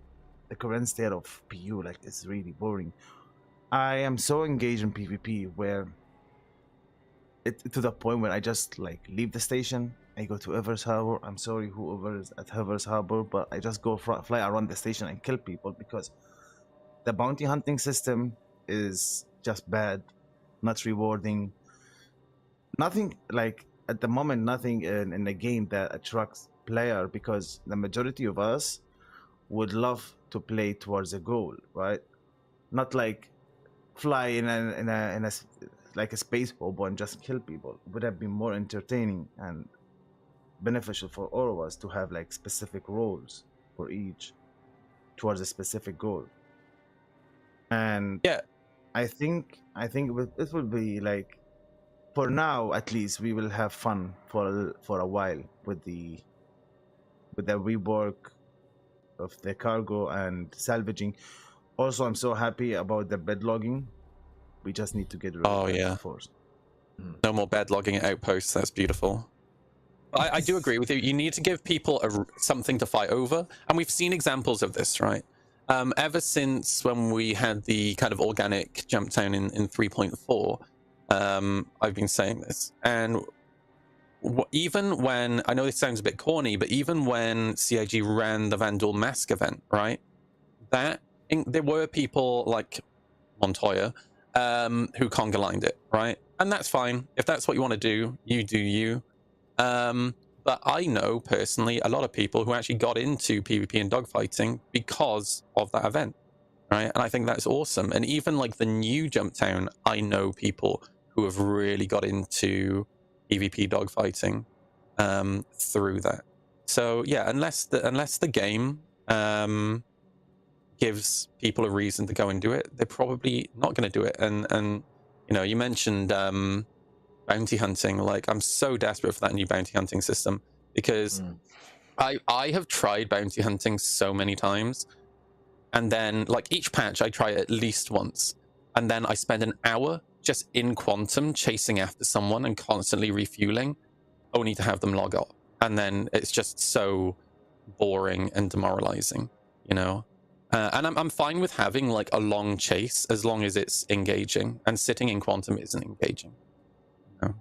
the current state of PU, like, it's really boring. I am so engaged in PvP where to the point where I just, like, leave the station, I go to Evers Harbor. I'm sorry whoever is at Evers Harbor, but I just go fly around the station and kill people, because the bounty hunting system is just bad, not rewarding. Nothing, like, at the moment, nothing in the game that attracts player, because the majority of us would love to play towards a goal, right? Not like fly in a like a space hobo and just kill people. It would have been more entertaining and beneficial for all of us to have, like, specific roles for each towards a specific goal. And
Yeah,
I think it will be, like, for now at least, we will have fun for a while with the rework of the cargo and salvaging. Also, I'm so happy about the bed logging. We just need to get rid of that first.
No more bed logging at outposts. That's beautiful. I do agree with you. You need to give people something to fight over, and we've seen examples of this, right? Ever since when we had the kind of organic jump down in 3.4, I've been saying this, and even when, I know this sounds a bit corny, but even when CIG ran the Vandal Mask event, right? There were people like Montoya who conga lined it, right? And that's fine. If that's what you want to do, you do you. But I know personally a lot of people who actually got into PvP and dogfighting because of that event, right? And I think that's awesome. And even like the new Jump Town, I know people who have really got into PvP dogfighting through that. So yeah, unless the game gives people a reason to go and do it, they're probably not going to do it. And you mentioned bounty hunting. Like, I'm so desperate for that new bounty hunting system, because I have tried bounty hunting so many times, and then, like, each patch I try it at least once, and then I spend an hour just in Quantum chasing after someone and constantly refueling, only to have them log off. And then it's just so boring and demoralizing, and I'm fine with having, like, a long chase as long as it's engaging, and sitting in Quantum isn't engaging.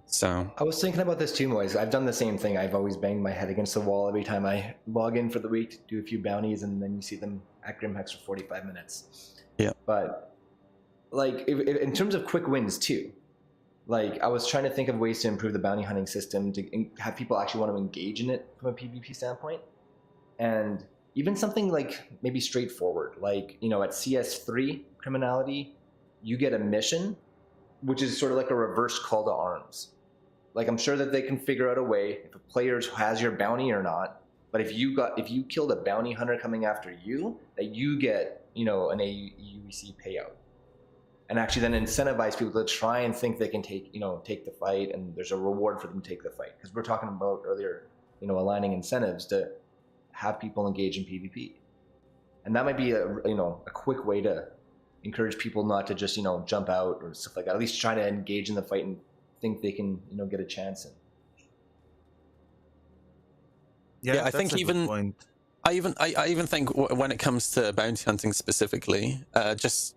So
I was thinking about this too, Moise. I've done the same thing. I've always banged my head against the wall every time I log in for the week to do a few bounties, and then you see them at Grimhex for 45 minutes.
Yeah.
But, like, in terms of quick wins too, like, I was trying to think of ways to improve the bounty hunting system to have people actually want to engage in it from a PvP standpoint. And even something like maybe straightforward, like, at CS3 criminality, you get a mission, which is sort of like a reverse call to arms. Like, I'm sure that they can figure out a way if a player has your bounty or not, but if you killed a bounty hunter coming after you, that you get, an AUEC payout. And actually then incentivize people to try and think they can take the fight, and there's a reward for them to take the fight. Because we're talking about earlier, aligning incentives to have people engage in PvP, and that might be a quick way to encourage people not to just jump out or stuff like that. At least try to engage in the fight and think they can get a chance.
Yeah, I think even I even think when it comes to bounty hunting specifically, just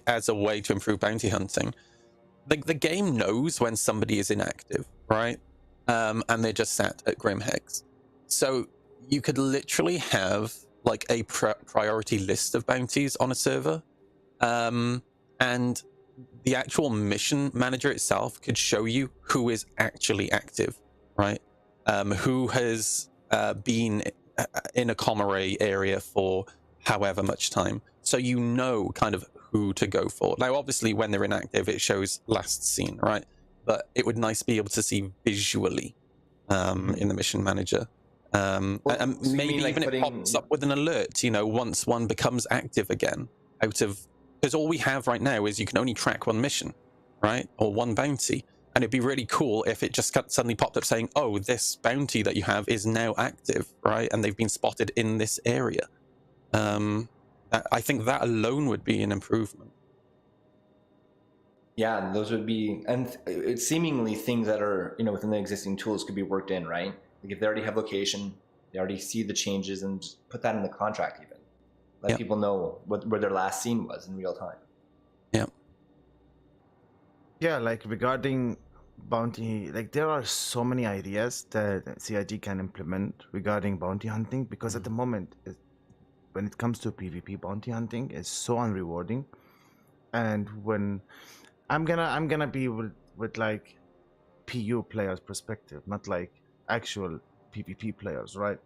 as a way to improve bounty hunting, the game knows when somebody is inactive, right? And they're just sat at Grim Hex. So you could literally have like a priority list of bounties on a server, and the actual mission manager itself could show you who is actually active, right? Who has been in a Comaray area for however much time, so you know kind of who to go for. Now obviously when they're inactive it shows last seen, right? But it would nice be able to see visually in the mission manager, and
so
maybe
like
even it pops up with an alert, once one becomes active again, because all we have right now is you can only track one mission, right, or one bounty. And it'd be really cool if it just suddenly popped up saying, oh, this bounty that you have is now active, right? And they've been spotted in this area. I think that alone would be an improvement.
Yeah, and those would be, and it's seemingly things that are, within the existing tools could be worked in, right? Like if they already have location, they already see the changes, and just put that in the contract even. Let people know where their last scene was in real time.
Yeah.
Yeah, like regarding bounty, like there are so many ideas that CIG can implement regarding bounty hunting, because at the moment, when it comes to PvP, bounty hunting is so unrewarding. And when I'm gonna be with like PU players' perspective, not like actual PvP players, right?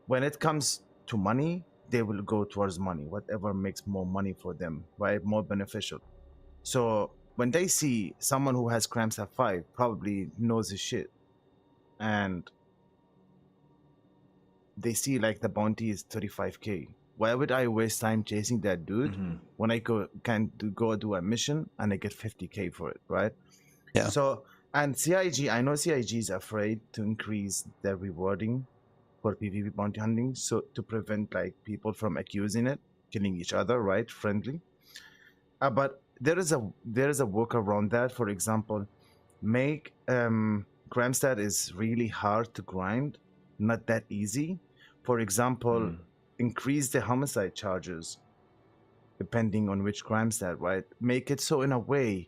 When it comes to money, they will go towards money, whatever makes more money for them, right? More beneficial. So when they see someone who has Cramsat 5 probably knows his shit, and they see like the bounty is 35k, why would I waste time chasing that dude when I can go do a mission and I get 50k for it, right?
Yeah.
So, and CIG, I know CIG is afraid to increase their rewarding for PvP bounty hunting, so to prevent like people from accusing it, killing each other, right? Friendly. But there is a workaround that. For example, make Gramstat is really hard to grind, not that easy. For example, increase the homicide charges depending on which Gramstat, right? Make it so in a way,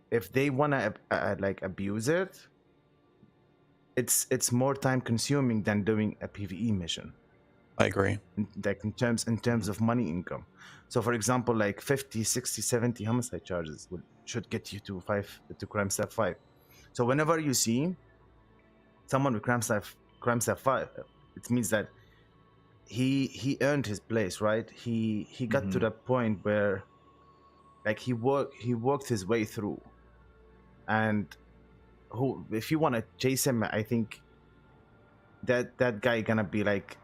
if they wanna like abuse it, it's more time consuming than doing a PvE mission.
I agree.
Like in terms of money income. So for example, like 50, 60, 70 homicide charges should get you to crime step 5. So whenever you see someone with crime step 5, it means that he earned his place, right? He got to the point where like he worked his way through. And if you want to chase him, I think that guy gonna be like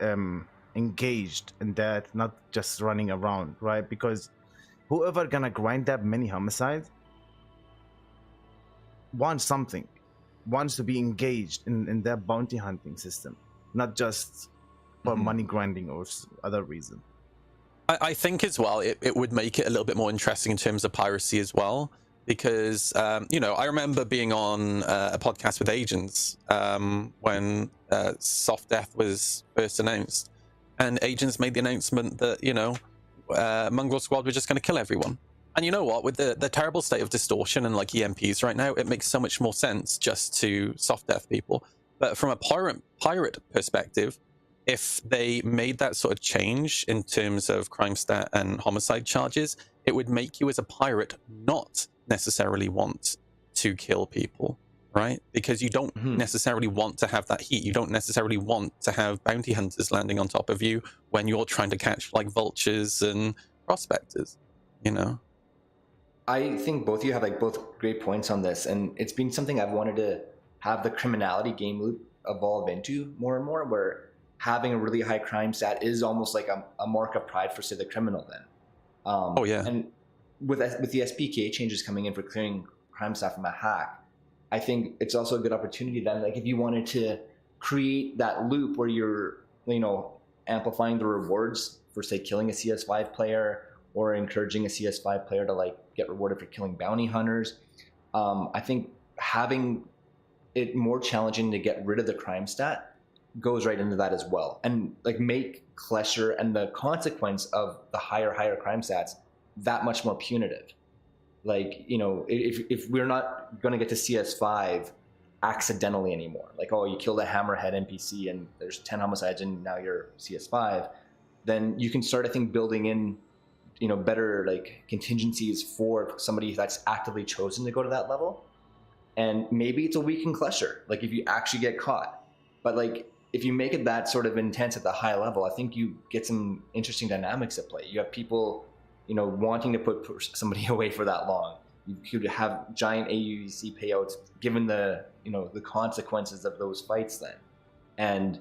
engaged in that, not just running around, right? Because whoever gonna grind that many homicides wants to be engaged in that bounty hunting system, not just for money grinding or other reason.
I think as well it would make it a little bit more interesting in terms of piracy as well, because I remember being on a podcast with Agens when Soft Death was first announced, and Agens made the announcement that Mongrel Squad were just going to kill everyone. And you know what, with the terrible state of distortion and like EMPs right now, it makes so much more sense just to Soft Death people. But from a pirate perspective, if they made that sort of change in terms of crime stat and homicide charges, it would make you as a pirate not necessarily want to kill people, right? Because you don't necessarily want to have that heat. You don't necessarily want to have bounty hunters landing on top of you when you're trying to catch like vultures and prospectors,
I think both of you have like both great points on this, and it's been something I've wanted to have the criminality game loop evolve into more and more, where having a really high crime stat is almost like a mark of pride for, say, the criminal then. And with the SPK changes coming in for clearing crime stat from a hack, I think it's also a good opportunity then, like if you wanted to create that loop where you're, amplifying the rewards for, say, killing a CS5 player, or encouraging a CS5 player to like get rewarded for killing bounty hunters. I think having it more challenging to get rid of the crime stat goes right into that as well, and like make Klesher and the consequence of the higher crime stats that much more punitive. Like, you know, if we're not going to get to CS5 accidentally anymore, like, oh, you killed a hammerhead NPC and there's 10 homicides and now you're CS5, then you can start, I think, building in, you know, better like contingencies for somebody that's actively chosen to go to that level. And maybe it's a weakened Klesher, like if you actually get caught. But like, if you make it that sort of intense at the high level, I think you get some interesting dynamics at play. You have people, you know, wanting to put somebody away for that long. You could have giant AUC payouts given the, you know, the consequences of those fights then. And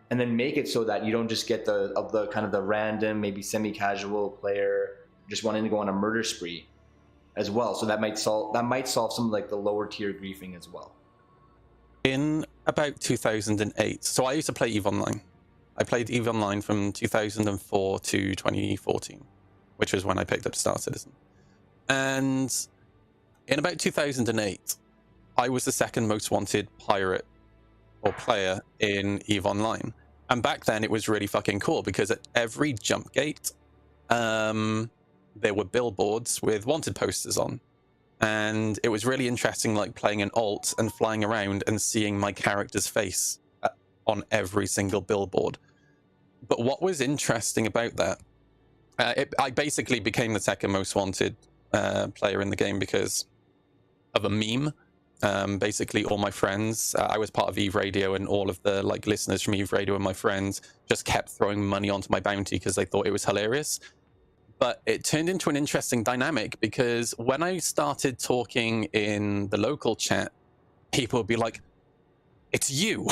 then make it so that you don't just get the kind of the random, maybe semi-casual player just wanting to go on a murder spree as well. So that might solve some like the lower tier griefing as well.
In about 2008, so I used to play EVE Online. I played EVE Online from 2004 to 2014, which was when I picked up Star Citizen. And in about 2008, I was the second most wanted pirate or player in EVE Online. And back then it was really fucking cool because at every jump gate, there were billboards with wanted posters on. And it was really interesting, like playing an alt and flying around and seeing my character's face on every single billboard. But what was interesting about that, I basically became the second most wanted player in the game because of a meme. Basically, all my friends, I was part of EVE Radio, and all of the like listeners from EVE Radio and my friends just kept throwing money onto my bounty because they thought it was hilarious. But it turned into an interesting dynamic because when I started talking in the local chat, people would be like, "It's you.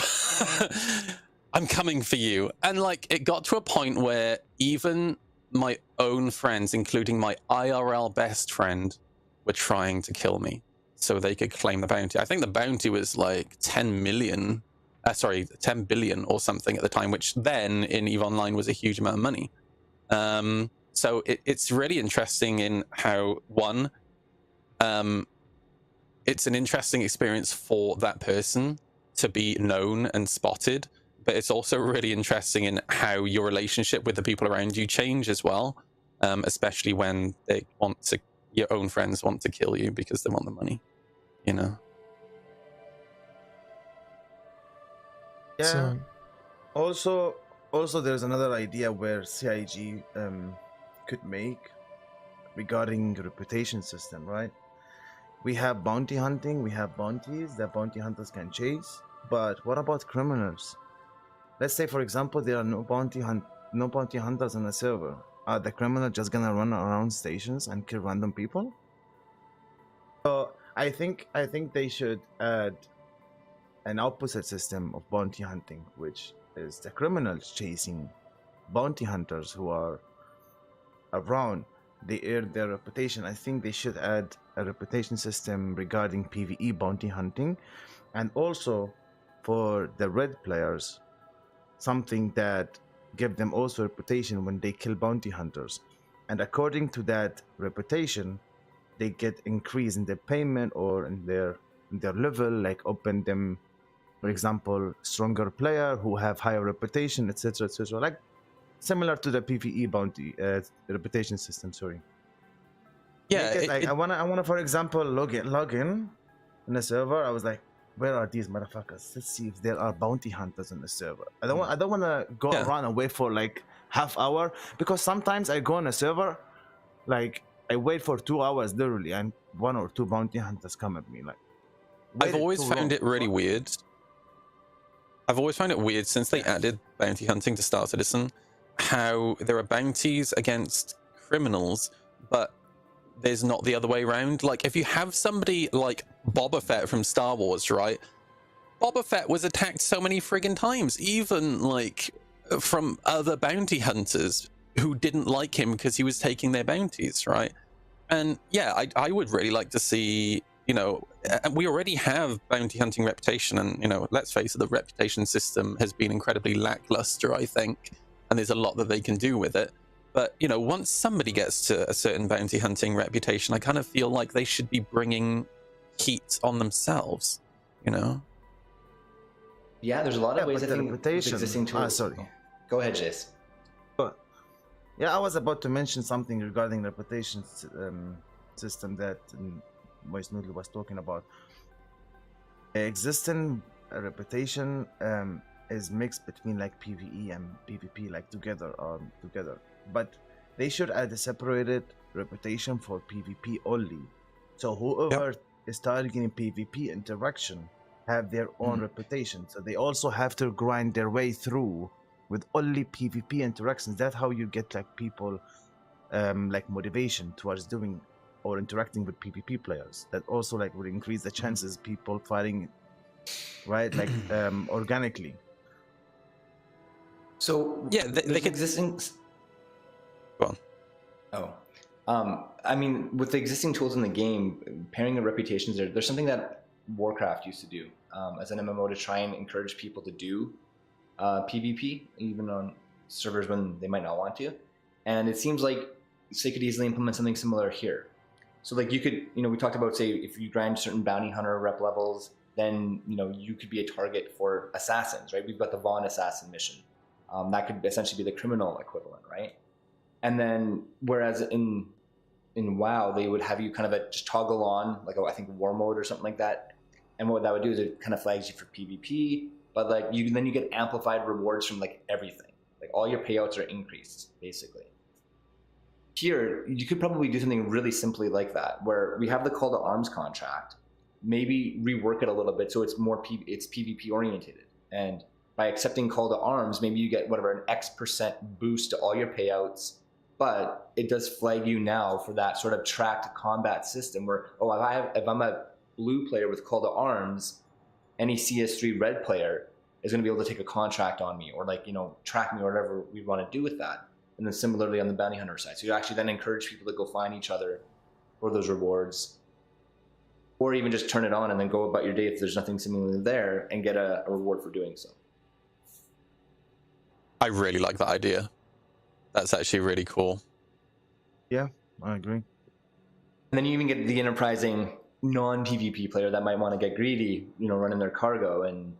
I'm coming for you." And like, it got to a point where even my own friends, including my IRL best friend, were trying to kill me so they could claim the bounty. I think the bounty was like 10 billion or something at the time, which then in EVE Online was a huge amount of money. So it's really interesting in how, one, it's an interesting experience for that person to be known and spotted, but it's also really interesting in how your relationship with the people around you change as well, especially when your own friends want to kill you because they want the money, you know?
Yeah. Also, there's another idea where CIG could make regarding the reputation system, right? We have bounty hunting, we have bounties that bounty hunters can chase, but what about criminals? Let's say, for example, there are no bounty hunters on the server. Are the criminals just gonna run around stations and kill random people? So I think they should add an opposite system of bounty hunting, which is the criminals chasing bounty hunters who are around. They earn their reputation. I think they should add a reputation system regarding PvE bounty hunting, and also for the red players, something that give them also reputation when they kill bounty hunters. And according to that reputation, they get increase in their payment or in their level, like open them, for example, stronger player who have higher reputation, etc., etc. Like similar to the PvE bounty reputation system. Sorry.
Yeah.
I wanna, for example, log in the server. I was like, where are these motherfuckers? Let's see if there are bounty hunters on the server. I don't want to go around and wait for like half hour, because sometimes I go on a server, like I wait for 2 hours literally, and 1 or 2 bounty hunters come at me. Like,
I've always found it really weird. I've always found it weird since they added bounty hunting to Star Citizen, how there are bounties against criminals, but there's not the other way around. Like, if you have somebody like Boba Fett from Star Wars, right? Boba Fett was attacked so many friggin' times, even like from other bounty hunters who didn't like him because he was taking their bounties, right? And yeah, I would really like to see, you know, we already have bounty hunting reputation, and, you know, let's face it, the reputation system has been incredibly lackluster, I think. and there's a lot that they can do with it. But, you know, once somebody gets to a certain bounty hunting reputation, I kind of feel like they should be bringing heat on themselves, you know?
Yeah, there's a lot of ways I
but the
think with
reputation.
existing tools.
Sorry.
Go ahead, Jace.
Yeah, I was about to mention something regarding reputation system that Moist Noodle was talking about. Existing reputation is mixed between like PvE and PvP, like together. But they should add a separated reputation for PvP only. So whoever is targeting PvP interaction have their own reputation. So they also have to grind their way through with only PvP interactions. That's how you get like people like motivation towards doing or interacting with PvP players. That also like would increase the chances people fighting, right? Like organically.
So
yeah, they could
existing.
Go
on. I mean, with the existing tools in the game, pairing of reputations, there's something that Warcraft used to do as an MMO to try and encourage people to do PvP, even on servers when they might not want to. And it seems like they could easily implement something similar here. So like you could, we talked about, say, if you grind certain bounty hunter rep levels, then, you could be a target for assassins, right? We've got the Vaughn assassin mission. That could essentially be the criminal equivalent, right? And then, whereas in WoW, they would have you kind of just toggle on, like, I think war mode or something like that. And what that would do is it kind of flags you for PvP, but like then you get amplified rewards from like everything. Like all your payouts are increased, basically. Here, you could probably do something really simply like that, where we have the call to arms contract, maybe rework it a little bit so it's more it's PvP orientated. And by accepting call to arms, maybe you get whatever, an X% boost to all your payouts, but it does flag you now for that sort of tracked combat system where, if I'm a blue player with call to arms, any CS3 red player is going to be able to take a contract on me or like, track me or whatever we want to do with that. And then similarly on the bounty hunter side. So you actually then encourage people to go find each other for those rewards, or even just turn it on and then go about your day if there's nothing similarly there and get a reward for doing so.
I really like that idea. That's actually really cool.
Yeah, I agree.
And then you even get the enterprising non-PvP player that might want to get greedy, running their cargo and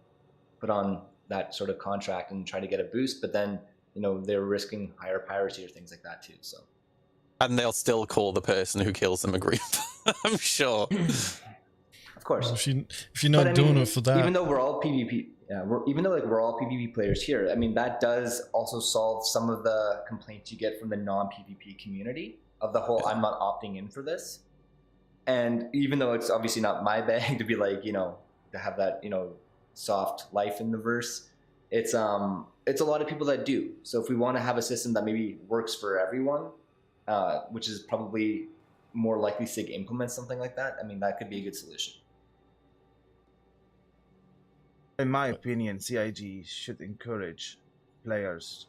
put on that sort of contract and try to get a boost, but then, they're risking higher piracy or things like that too. So,
and they'll still call the person who kills them a grief. I'm sure.
Of course.
If you're not doing it for that,
even though we're all PvP, we're all PvP players here, I mean, that does also solve some of the complaints you get from the non-PvP community of the whole I'm not opting in for this. And even though it's obviously not my bag to be like, to have that, soft life in the verse, it's a lot of people that do. So if we want to have a system that maybe works for everyone, which is probably more likely to implement something like that, I mean, that could be a good solution.
In my opinion, CIG should encourage players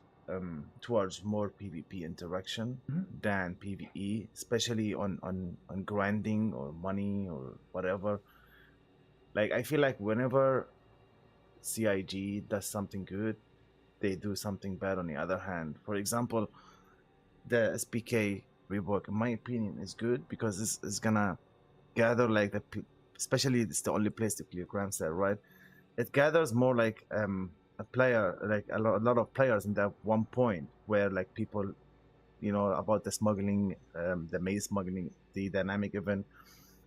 towards more PvP interaction than PvE, especially on grinding or money or whatever. Like, I feel like whenever CIG does something good, they do something bad on the other hand. For example, the SPK rework, in my opinion, is good because this is gonna gather like especially it's the only place to clear grams there, right? It gathers more like a player, like a lot of players in that one point where like people, about the smuggling, the maze smuggling, the dynamic event,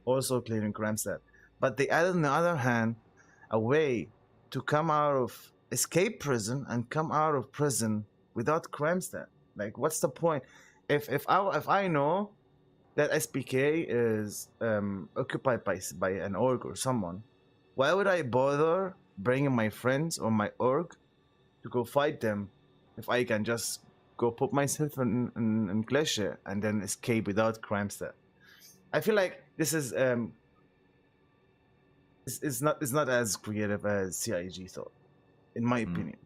also clearing grams there. But they added, on the other hand, a way to come out of escape prison and come out of prison without crimes there. Like, what's the point? If I know that SPK is occupied by an org or someone, why would I bother bringing my friends or my org to go fight them if I can just go put myself in Glacier and then escape without crimes there? I feel like this is it's not as creative as CIG thought, in my opinion.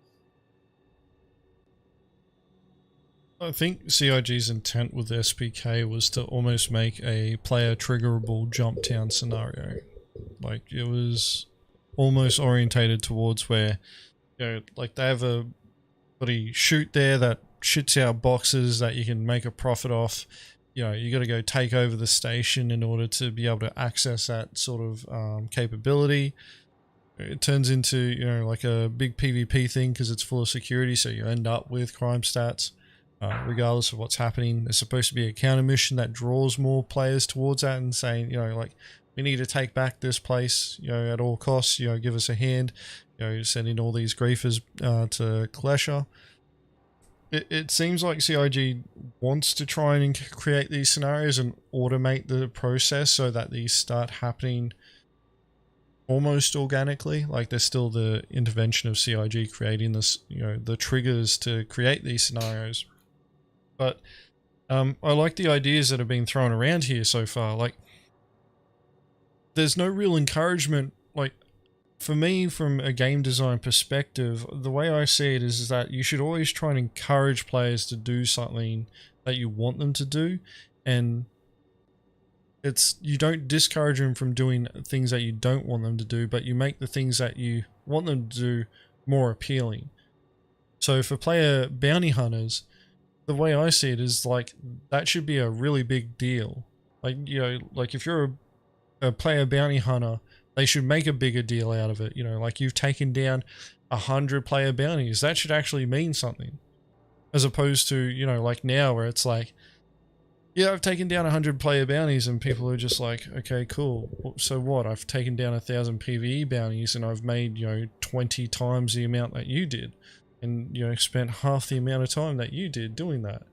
I think CIG's intent with SPK was to almost make a player triggerable jump down scenario. Like, it was almost orientated towards where, like, they have a bloody chute there that shits out boxes that you can make a profit off. You know, you got to go take over the station in order to be able to access that sort of capability. It turns into, you know, like a big PvP thing because it's full of security, so you end up with crime stats regardless of what's happening. There's supposed to be a counter mission that draws more players towards that and saying, you know, like, we need to take back this place, you know, at all costs, you know, give us a hand, you know, sending all these griefers to Klesha. It seems like CIG wants to try and create these scenarios and automate the process so that these start happening almost organically. Like, there's still the intervention of CIG creating this, you know, the triggers to create these scenarios. But I like the ideas that have been thrown around here so far. Like, there's no real encouragement. Like, for me, from a game design perspective, the way I see it is that you should always try and encourage players to do something that you want them to do, and you don't discourage them from doing things that you don't want them to do, but you make the things that you want them to do more appealing. So for player bounty hunters, the way I see it is like, that should be a really big deal. Like, you know, like if you're a player bounty hunter, they should make a bigger deal out of it. You know, like, you've taken down 100 player bounties. That should actually mean something. As opposed to, you know, like now where it's like, yeah, I've taken down 100 player bounties and people are just like, okay, cool. So what? I've taken down 1,000 PvE bounties and I've made, you know, 20 times the amount that you did. And, you know, spent half the amount of time that you did doing that.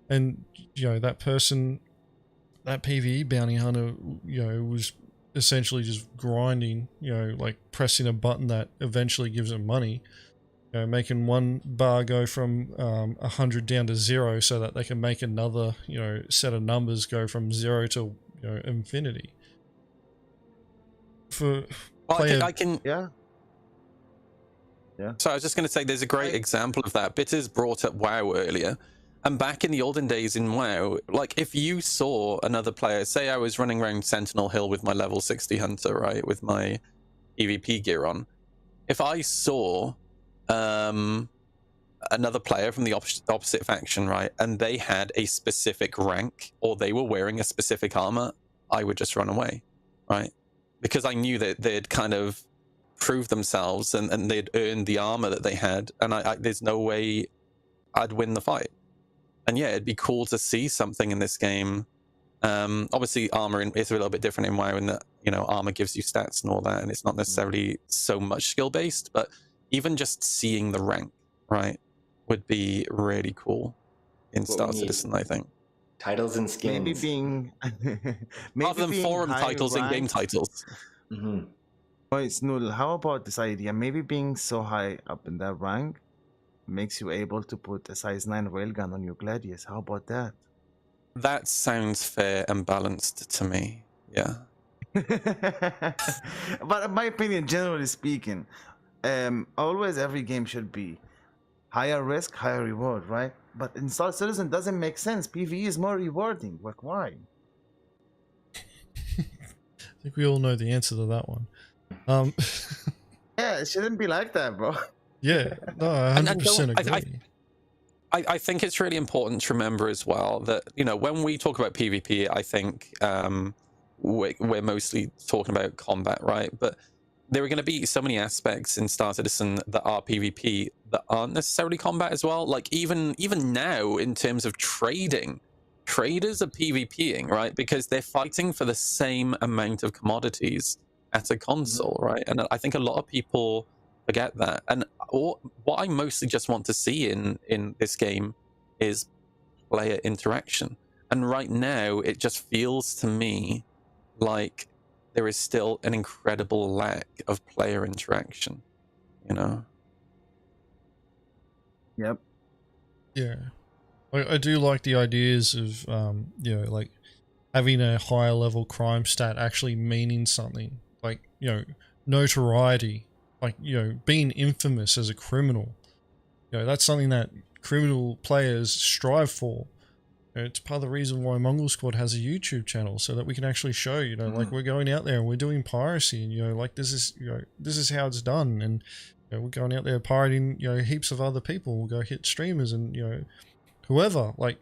And, you know, that person, that PvE bounty hunter, you know, was essentially just grinding, you know, like pressing a button that eventually gives them money, you know, making one bar go from 100 down to 0 so that they can make another, you know, set of numbers go from 0 to, you know, infinity. For
I can.
Yeah.
So I was just going to say, there's a great example of that. Bitters brought up WoW earlier. And back in the olden days in WoW, like, if you saw another player, say I was running around Sentinel Hill with my level 60 hunter, right, with my PvP gear on. If I saw another player from the opposite faction, right, and they had a specific rank or they were wearing a specific armor, I would just run away, right? Because I knew that they'd kind of proved themselves and they'd earned the armor that they had, and there's no way I'd win the fight. And yeah, it'd be cool to see something in this game. Obviously, armor is a little bit different in WoW in that, you know, armor gives you stats and all that, and it's not necessarily so much skill-based, but even just seeing the rank, right, would be really cool in Star Citizen, I think.
Titles and skins.
Maybe being...
Rather than forum titles and game titles.
Mm-hmm.
Wait, Snoodle, how about this idea? Maybe being so high up in that rank makes you able to put a size 9 railgun on your Gladius. How about that?
That sounds fair and balanced to me, yeah.
But in my opinion, generally speaking, always every game should be higher risk, higher reward, right? But in Star Citizen doesn't make sense. PvE is more rewarding. Like, why?
I think we all know the answer to that one.
Yeah, it shouldn't be like that, bro.
Yeah, no, 100% agree.
I think it's really important to remember as well that, you know, when we talk about PvP, I think we're mostly talking about combat, right? But there are going to be so many aspects in Star Citizen that are PvP that aren't necessarily combat as well. Like, even now, in terms of trading, traders are PvPing, right? Because they're fighting for the same amount of commodities at a console, right? And I think a lot of people forget that. And what I mostly just want to see in this game is player interaction. And right now, it just feels to me like there is still an incredible lack of player interaction, you know?
Yep.
Yeah. I do like the ideas of, you know, like having a higher level crime stat actually meaning something. Like, you know, notoriety. Like, you know, being infamous as a criminal. You know, that's something that criminal players strive for. You know, it's part of the reason why Mongrel Squad has a YouTube channel, so that we can actually show, you know, like, we're going out there and we're doing piracy, and, you know, like, this is, you know, this is how it's done. And, we're going out there pirating, heaps of other people. We'll go hit streamers and, whoever. Like,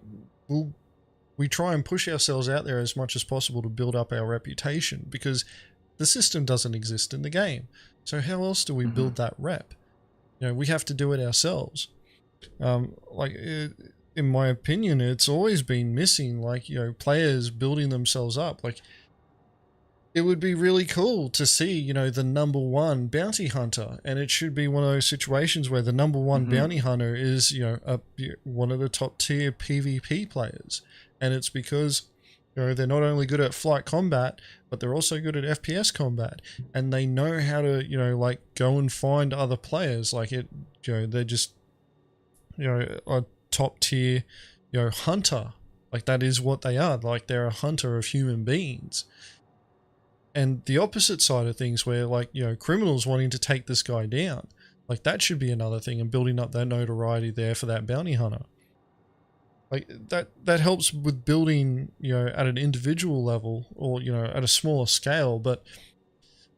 we try and push ourselves out there as much as possible to build up our reputation, because the system doesn't exist in the game. So how else do we build that rep? We have to do it ourselves. In my opinion, it's always been missing, players building themselves up. Like, it would be really cool to see, the number one bounty hunter, and it should be one of those situations where the number one bounty hunter is, one of the top tier PvP players. And it's because, they're not only good at flight combat, but they're also good at FPS combat, and they know how to, go and find other players. They're just, a top tier, hunter. Like, that is what they are. Like, they're a hunter of human beings. And the opposite side of things, where criminals wanting to take this guy down, like, that should be another thing, and building up that notoriety there for that bounty hunter. Like, that helps with building, at an individual level, or, at a smaller scale. But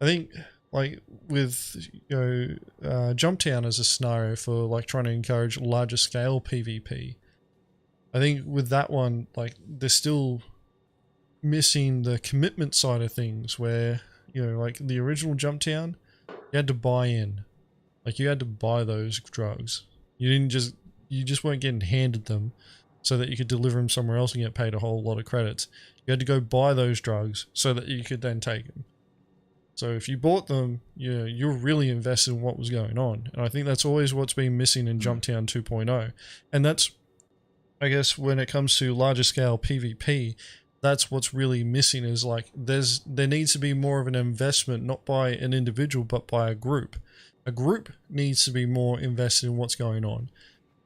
I think, with, Jumptown as a scenario for, trying to encourage larger scale PvP, I think with that one, they're still missing the commitment side of things, where, the original Jumptown, you had to buy in. You had to buy those drugs. You just weren't getting handed them so that you could deliver them somewhere else and get paid a whole lot of credits. You had to go buy those drugs so that you could then take them. So if you bought them, you're really invested in what was going on. And I think that's always what's been missing in Jumptown 2.0. And that's, I guess, when it comes to larger scale PvP, that's what's really missing, is there needs to be more of an investment, not by an individual, but by a group. A group needs to be more invested in what's going on,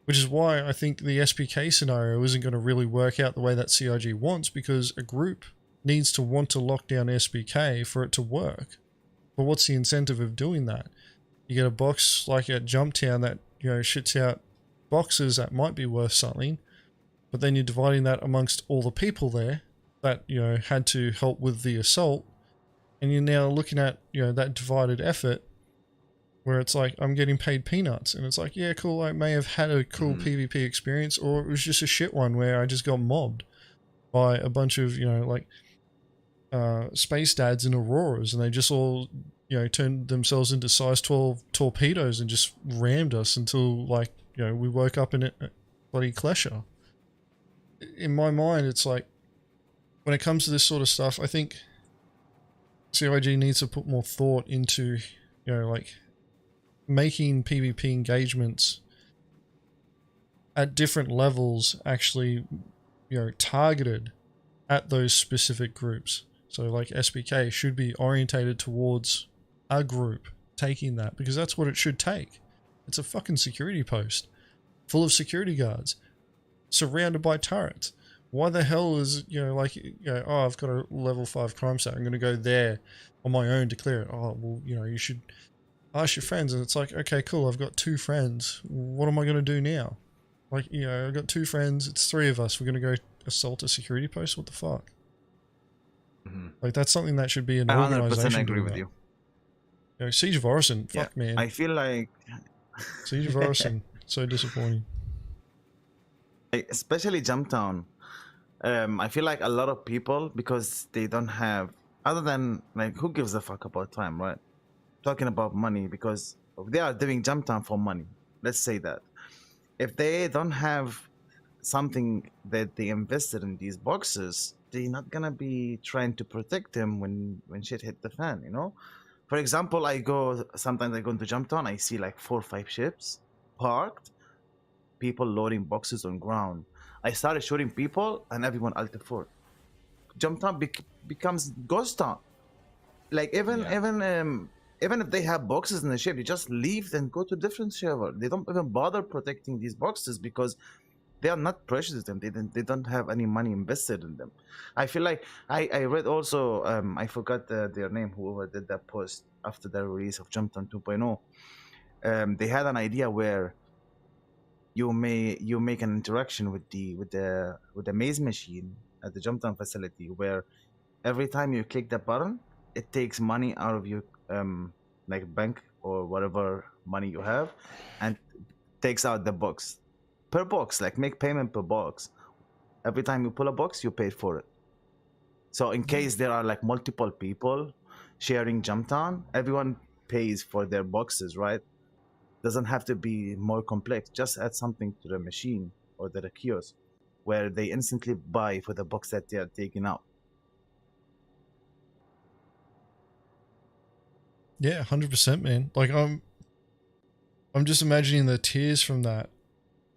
which is why I think the SPK scenario isn't going to really work out the way that CIG wants, because a group needs to want to lock down SPK for it to work. But what's the incentive of doing that? You get a box like at Jumptown that, shits out boxes that might be worth something, but then you're dividing that amongst all the people there that, had to help with the assault, and you're now looking at, that divided effort, where it's I'm getting paid peanuts, and it's yeah, cool, I may have had a cool PvP experience, or it was just a shit one where I just got mobbed by a bunch of, space dads and auroras, and they just all, turned themselves into size 12 torpedoes and just rammed us until, we woke up in a bloody klesher. In my mind, it's when it comes to this sort of stuff, I think CIG needs to put more thought into, making PvP engagements at different levels actually, targeted at those specific groups. So SPK should be orientated towards a group taking that, because that's what it should take. It's a fucking security post full of security guards surrounded by turrets. Why the hell is, oh, I've got a level 5 crime stat, I'm going to go there on my own to clear it. Oh, well, you should ask your friends. And it's okay, cool, I've got 2 friends. What am I going to do now? I've got 2 friends, it's 3 of us, we're going to go assault a security post? What the fuck? That's something that should be an organization.
I agree with you.
Siege of Orison, fuck, man.
I feel
Siege of Orison, so disappointing.
Especially Jumptown. I feel a lot of people, because they don't have, other than who gives a fuck about time, right? Talking about money, because they are doing Jumptown for money. Let's say that. If they don't have something that they invested in these boxes, they're not gonna be trying to protect them when shit hit the fan, For example, sometimes I go into Jumptown, I see 4 or 5 ships parked, people loading boxes on ground. I started shooting people, and everyone ulted for. Jumptown becomes ghost town. Even if they have boxes in the ship, you just leave and go to different server. They don't even bother protecting these boxes, because they are not precious to them. They don't have any money invested in them. I feel I read also, I forgot their name, whoever did that post after the release of Jumptown 2.0. They had an idea where you make an interaction with the maze machine at the Jumptown facility, where every time you click the button, it takes money out of your bank or whatever money you have and takes out the box. Per box, like make payment per box. Every time you pull a box, you pay for it. So in case there are like multiple people sharing Jumptown, everyone pays for their boxes, right? Doesn't have to be more complex. Just add something to the machine or the kiosk where they instantly buy for the box that they are taking out.
Yeah, 100%, man. Like I'm just imagining the tears from that.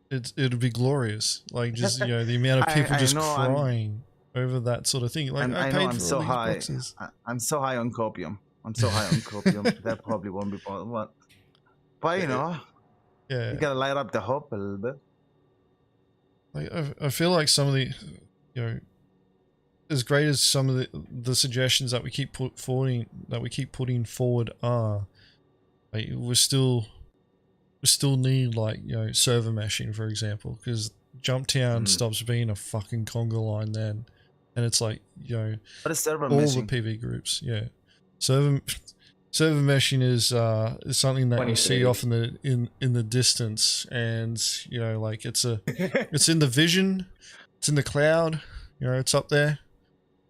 It'd be glorious. Like just the amount of people just crying over that sort of thing. Like I
know
paid
I'm
for
so
all these
high.
boxes.
I'm so high on copium. That probably won't be possible. But you know,
yeah,
you gotta light up the hope a little bit.
Like I feel like some of the, as great as some of the suggestions that we keep putting forward are, like we still need like server meshing, for example, because Jumptown stops being a fucking conga line then, and it's like
What is server
all
meshing?
the PV groups, server meshing is something that you see off in the distance, and like it's in the vision, it's in the cloud, it's up there.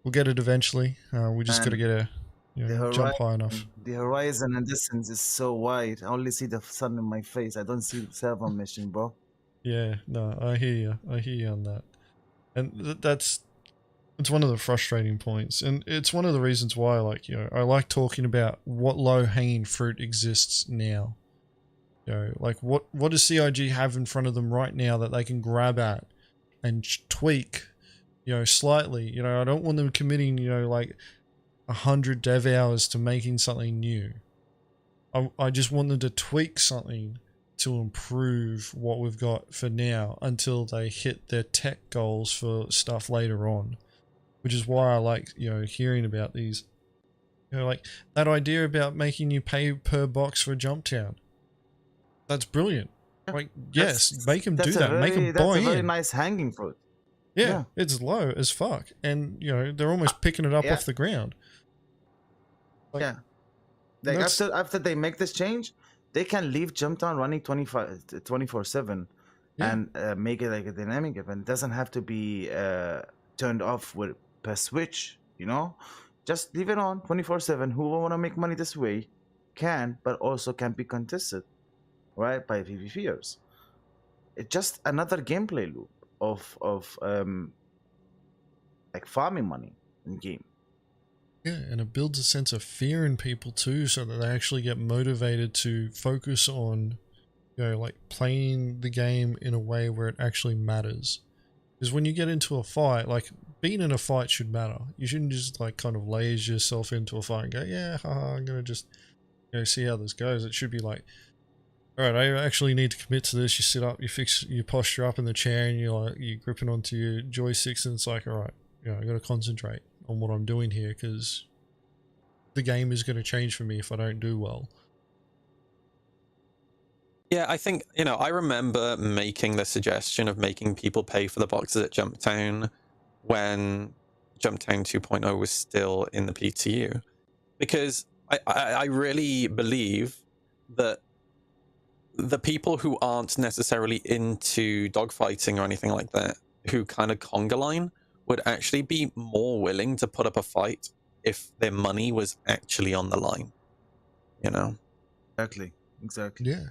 We'll get it eventually. We just got to get a jump high enough.
The horizon and distance is so wide. I only see the sun in my face. I don't see the server meshing, bro.
Yeah, no, I hear you on that, and it's one of the frustrating points, and it's one of the reasons why, like, I like talking about what low-hanging fruit exists now. Like what does CIG have in front of them right now that they can grab at and tweak, slightly. I don't want them committing, like 100 dev hours to making something new. I just want them to tweak something to improve what we've got for now until they hit their tech goals for stuff later on. Which is why I like, hearing about these, like that idea about making you pay per box for Jumptown. That's brilliant. Like, yes, make them do that. Make them buy in.
That's a very nice hanging fruit.
Yeah, it's low as fuck. And, they're almost picking it up off the ground. Like,
Like after they make this change, they can leave Jumptown running 24/7 and make it like a dynamic event. It doesn't have to be turned off per switch, just leave it on 24/7. Who want to make money this way can, but also can be contested, right, by PvPers. It's just another gameplay loop of like farming money in game.
Yeah, and it builds a sense of fear in people too, so that they actually get motivated to focus on, like playing the game in a way where it actually matters. Because when you get into a fight, like being in a fight should matter. You shouldn't just like kind of laze yourself into a fight and go, yeah, haha, I'm gonna just see how this goes. It should be like, all right, I actually need to commit to this. You sit up, you posture up in the chair, and you're gripping onto your joysticks, and it's like, all right, I got to concentrate on what I'm doing here because the game is going to change for me if I don't do well.
Yeah, I think, I remember making the suggestion of making people pay for the boxes at Jumptown when Jumptown 2.0 was still in the PTU, because I really believe that the people who aren't necessarily into dogfighting or anything like that, who kind of conga line, would actually be more willing to put up a fight if their money was actually on the line,
Exactly.
Yeah.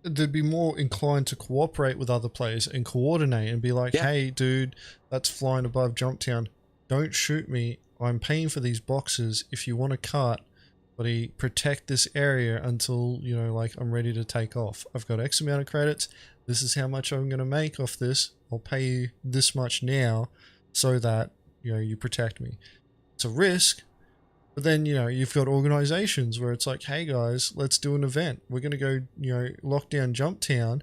They'd be more inclined to cooperate with other players and coordinate and be like, hey, dude, that's flying above Jumptown. Don't shoot me. I'm paying for these boxes. If you want to cut, buddy, protect this area until, like I'm ready to take off. I've got X amount of credits. This is how much I'm going to make off this. I'll pay you this much now so that, you protect me. It's a risk. But then, you've got organizations where it's like, hey guys, let's do an event. We're going to go, lock down Jumptown,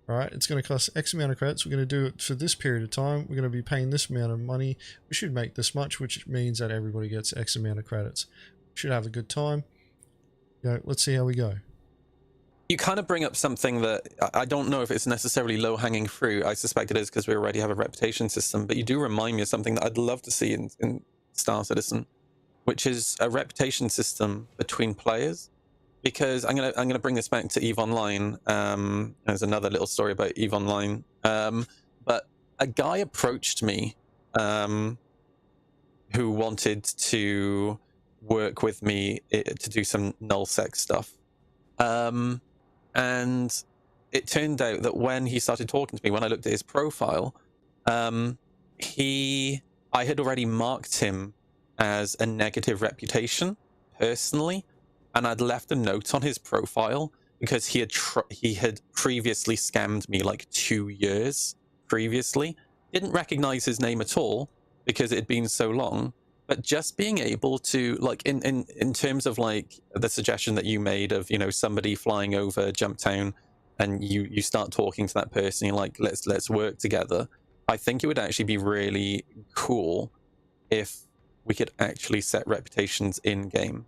right? It's going to cost X amount of credits. We're going to do it for this period of time. We're going to be paying this amount of money. We should make this much, which means that everybody gets X amount of credits. We should have a good time. Let's see how we go.
You kind of bring up something that I don't know if it's necessarily low-hanging fruit. I suspect it is because we already have a reputation system, but you do remind me of something that I'd love to see in Star Citizen, which is a reputation system between players. because I'm gonna bring this back to EVE Online. There's another little story about EVE Online. But a guy approached me who wanted to work with me to do some nullsec stuff. And it turned out that when he started talking to me, when I looked at his profile, I had already marked him as a negative reputation personally, and I'd left a note on his profile because he had previously scammed me like 2 years previously. Didn't recognize his name at all because it had been so long. But just being able to, like, in terms of like the suggestion that you made of, you know, somebody flying over Jumptown, and you start talking to that person, you're like, let's work together. I think it would actually be really cool if we could actually set reputations in game.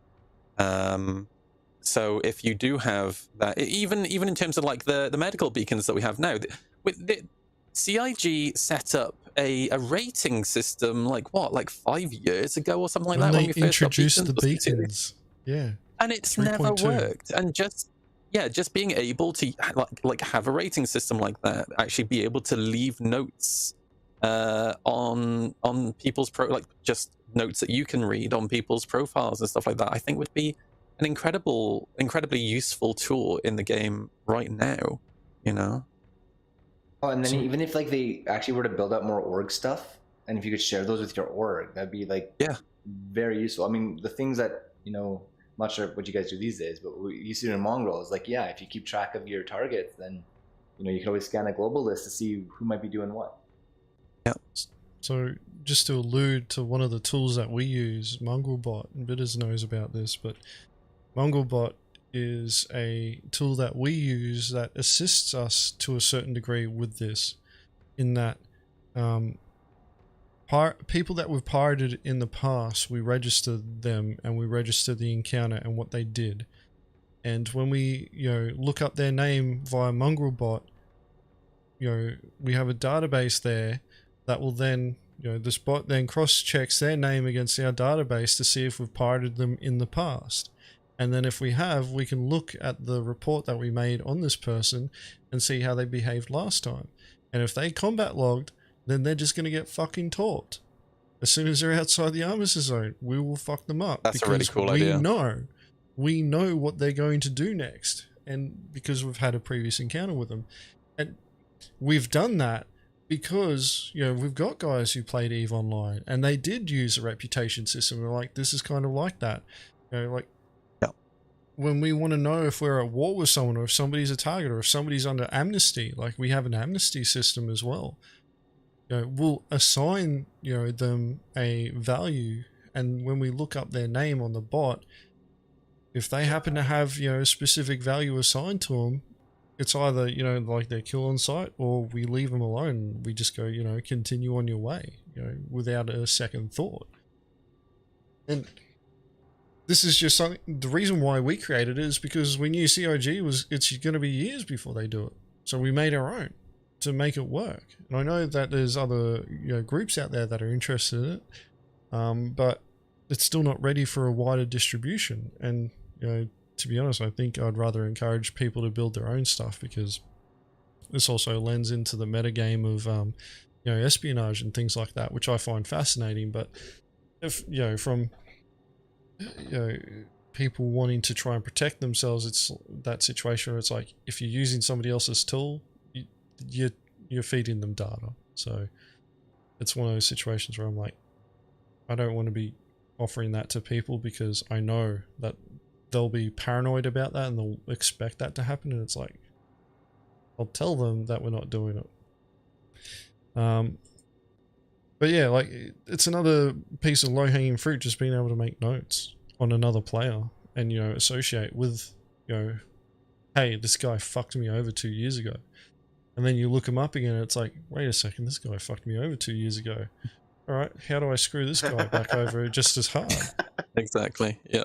So if you do have that, even in terms of like the medical beacons that we have now, with the CIG set up a rating system like 5 years ago or something like that
when
when we first
introduced the
beacons.
beacons. Yeah.
And it's never
3.2.
worked. And just being able to like have a rating system like that, actually be able to leave notes on people's just notes that you can read on people's profiles and stuff like that, I think would be an incredibly useful tool in the game right now, you know.
Oh, and then even if like they actually were to build out more org stuff, and if you could share those with your org, that'd be like very useful. I mean, the things that, you know, I'm not sure what you guys do these days, but what you see in Mongrel is like, if you keep track of your targets, then, you know, you can always scan a global list to see who might be doing what.
Yeah. So just to allude to one of the tools that we use, Mongrelbot, and Bitters knows about this, but Mongrelbot is a tool that we use that assists us to a certain degree with this, in that people that we've pirated in the past, we registered them and we registered the encounter and what they did. And when we, you know, look up their name via Mongrelbot, you know, we have a database there that will then, you know, this bot then cross-checks their name against our database to see if we've pirated them in the past. And then if we have, we can look at the report that we made on this person and see how they behaved last time. And if they combat logged, then they're just going to get fucking taught. As soon as they're outside the armistice zone, we will fuck them up.
That's a really cool idea.
We know what they're going to do next. And because we've had a previous encounter with them. And we've done that because, you know, we've got guys who played EVE Online and they did use a reputation system. They're like, this is kind of like that. You know, like, when we want to know if we're at war with someone or if somebody's a target or if somebody's under amnesty, like we have an amnesty system as well. You know, we'll assign, you know, them a value, and when we look up their name on the bot, if they happen to have, you know, a specific value assigned to them, it's either, you know, like their kill on sight, or we leave them alone. We just go, you know, continue on your way, you know, without a second thought. And this is just something, the reason why we created it is because we knew CIG it's going to be years before they do it. So we made our own to make it work. And I know that there's other, you know, groups out there that are interested in it, but it's still not ready for a wider distribution. And, you know, to be honest, I think I'd rather encourage people to build their own stuff, because this also lends into the metagame of, you know, espionage and things like that, which I find fascinating. But if, you know, from, you know, people wanting to try and protect themselves, it's that situation where it's like, if you're using somebody else's tool, you're feeding them data. So it's one of those situations where I'm like, I don't want to be offering that to people, because I know that they'll be paranoid about that and they'll expect that to happen. And it's like, I'll tell them that we're not doing it. But yeah, like, it's another piece of low-hanging fruit, just being able to make notes on another player and, you know, associate with, you know, hey, this guy fucked me over 2 years ago. And then you look him up again and it's like, wait a second, this guy fucked me over 2 years ago. All right, how do I screw this guy back over just as hard?
Exactly, yeah.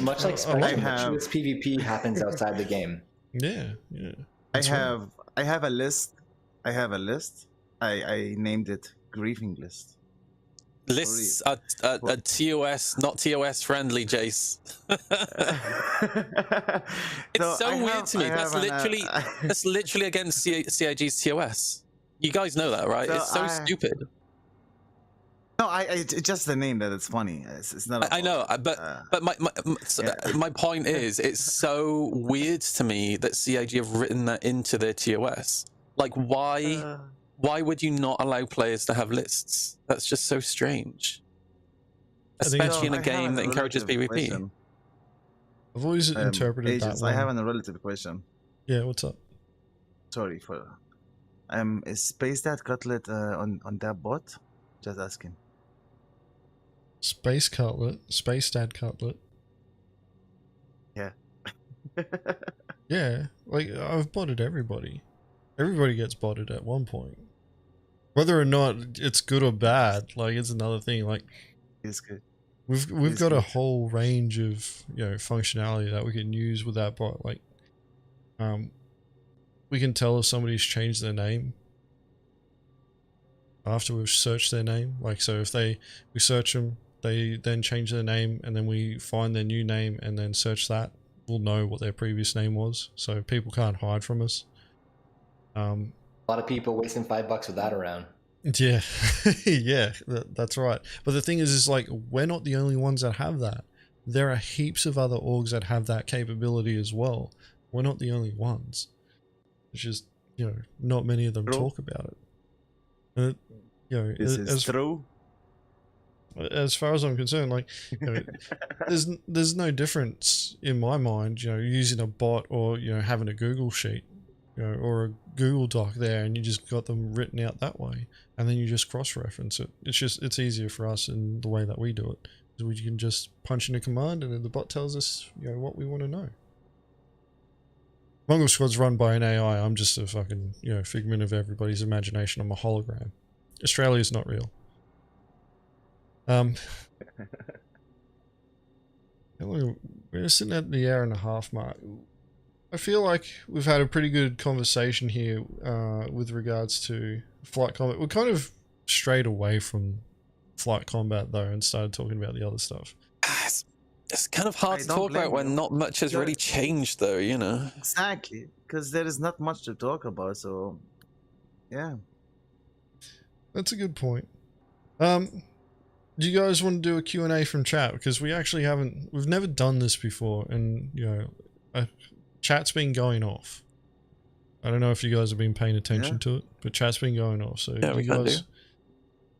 Much like specialist PvP happens outside the game.
Yeah, yeah.
I have a list. I named it grieving list.
Lists are TOS, not TOS friendly, Jace. It's so weird to me. That's literally against CIG's TOS. You guys know that, right? It's so stupid.
No, it's just the name that it's funny. It's not.
I know, but my point is, it's so weird to me that CIG have written that into their TOS. Like, why? Why would you not allow players to have lists? That's just so strange. Especially in a game that encourages PvP.
I've always interpreted that one.
I have a relative question.
Yeah, what's up?
Sorry for... is Space Dad Cutlet on that bot? Just asking.
Space Dad Cutlet?
Yeah.
Yeah, like, I've botted everybody. Everybody gets botted at one point. Whether or not it's good or bad, like, it's another thing. Like,
it's good.
We've got a whole range of, you know, functionality that we can use with that bot. Like, we can tell if somebody's changed their name after we've searched their name. Like, so if we search them, they then change their name, and then we find their new name and then search that, we'll know what their previous name was. So people can't hide from us.
A lot of people wasting $5 with that around.
Yeah, yeah, that's right. But the thing is like, we're not the only ones that have that. There are heaps of other orgs that have that capability as well. We're not the only ones. It's just, you know, not many of them talk about it. And you know,
this is true.
As far as I'm concerned, like, you know, there's no difference in my mind, you know, using a bot or, you know, having a Google sheet, you know, or a Google Doc there, and you just got them written out that way, and then you just cross-reference it. It's easier for us in the way that we do it, because we can just punch in a command, and then the bot tells us, you know, what we want to know. Mongrel Squad's run by an AI. I'm just a fucking, you know, figment of everybody's imagination. I'm a hologram. Australia's not real. We're sitting at the hour and a half mark. I feel like we've had a pretty good conversation here with regards to flight combat. We're kind of strayed away from flight combat though and started talking about the other stuff.
It's kind of hard to talk about when not much has really changed though, you know?
Exactly, because there is not much to talk about, so yeah.
That's a good point. Do you guys want to do a Q&A from chat? Because we've never done this before, and, you know, chat's been going off. I don't know if you guys have been paying attention to it, but chat's been going off. So
yeah,
you guys,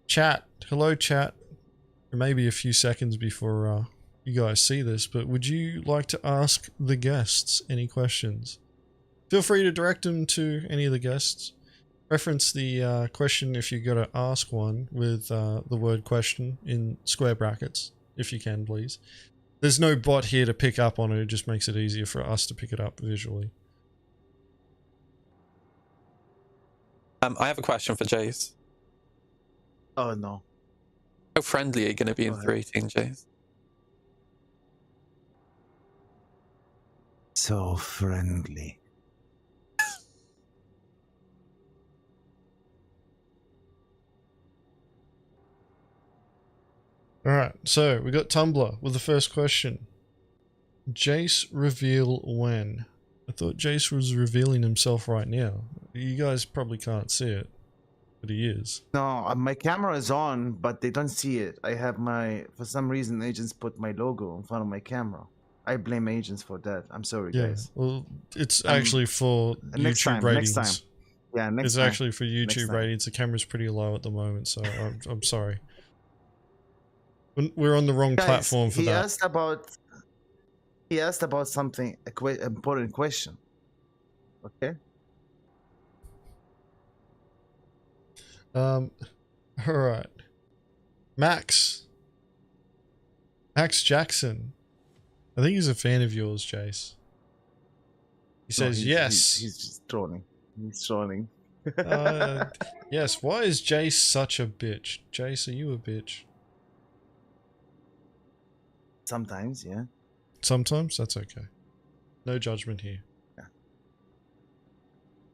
chat, hello chat. It may be a few seconds before you guys see this, but would you like to ask the guests any questions? Feel free to direct them to any of the guests. Reference the question if you got to ask one with the word question in square brackets, if you can, please. There's no bot here to pick up on it. It just makes it easier for us to pick it up visually.
I have a question for Jace.
Oh no.
How friendly are you going to be in 318, Jace?
So friendly.
Alright, so we got Tumblr with the first question. Jace reveal when? I thought Jace was revealing himself right now. You guys probably can't see it, but he is.
No, my camera is on, but they don't see it. I have for some reason, Agens put my logo in front of my camera. I blame Agens for that. I'm sorry, guys.
Well, it's actually for YouTube ratings.
Next time. Yeah, next
it's
time.
Actually for YouTube ratings. The camera's pretty low at the moment, so I'm sorry. We're on the wrong platform for that.
He asked about something, important question. Okay.
All right. Max Jackson. I think he's a fan of yours, Jace. He says yes.
He's just trolling. He's trolling.
Yes. Why is Jace such a bitch? Jace, are you a bitch?
Sometimes, yeah.
Sometimes? That's okay. No judgment here. Yeah.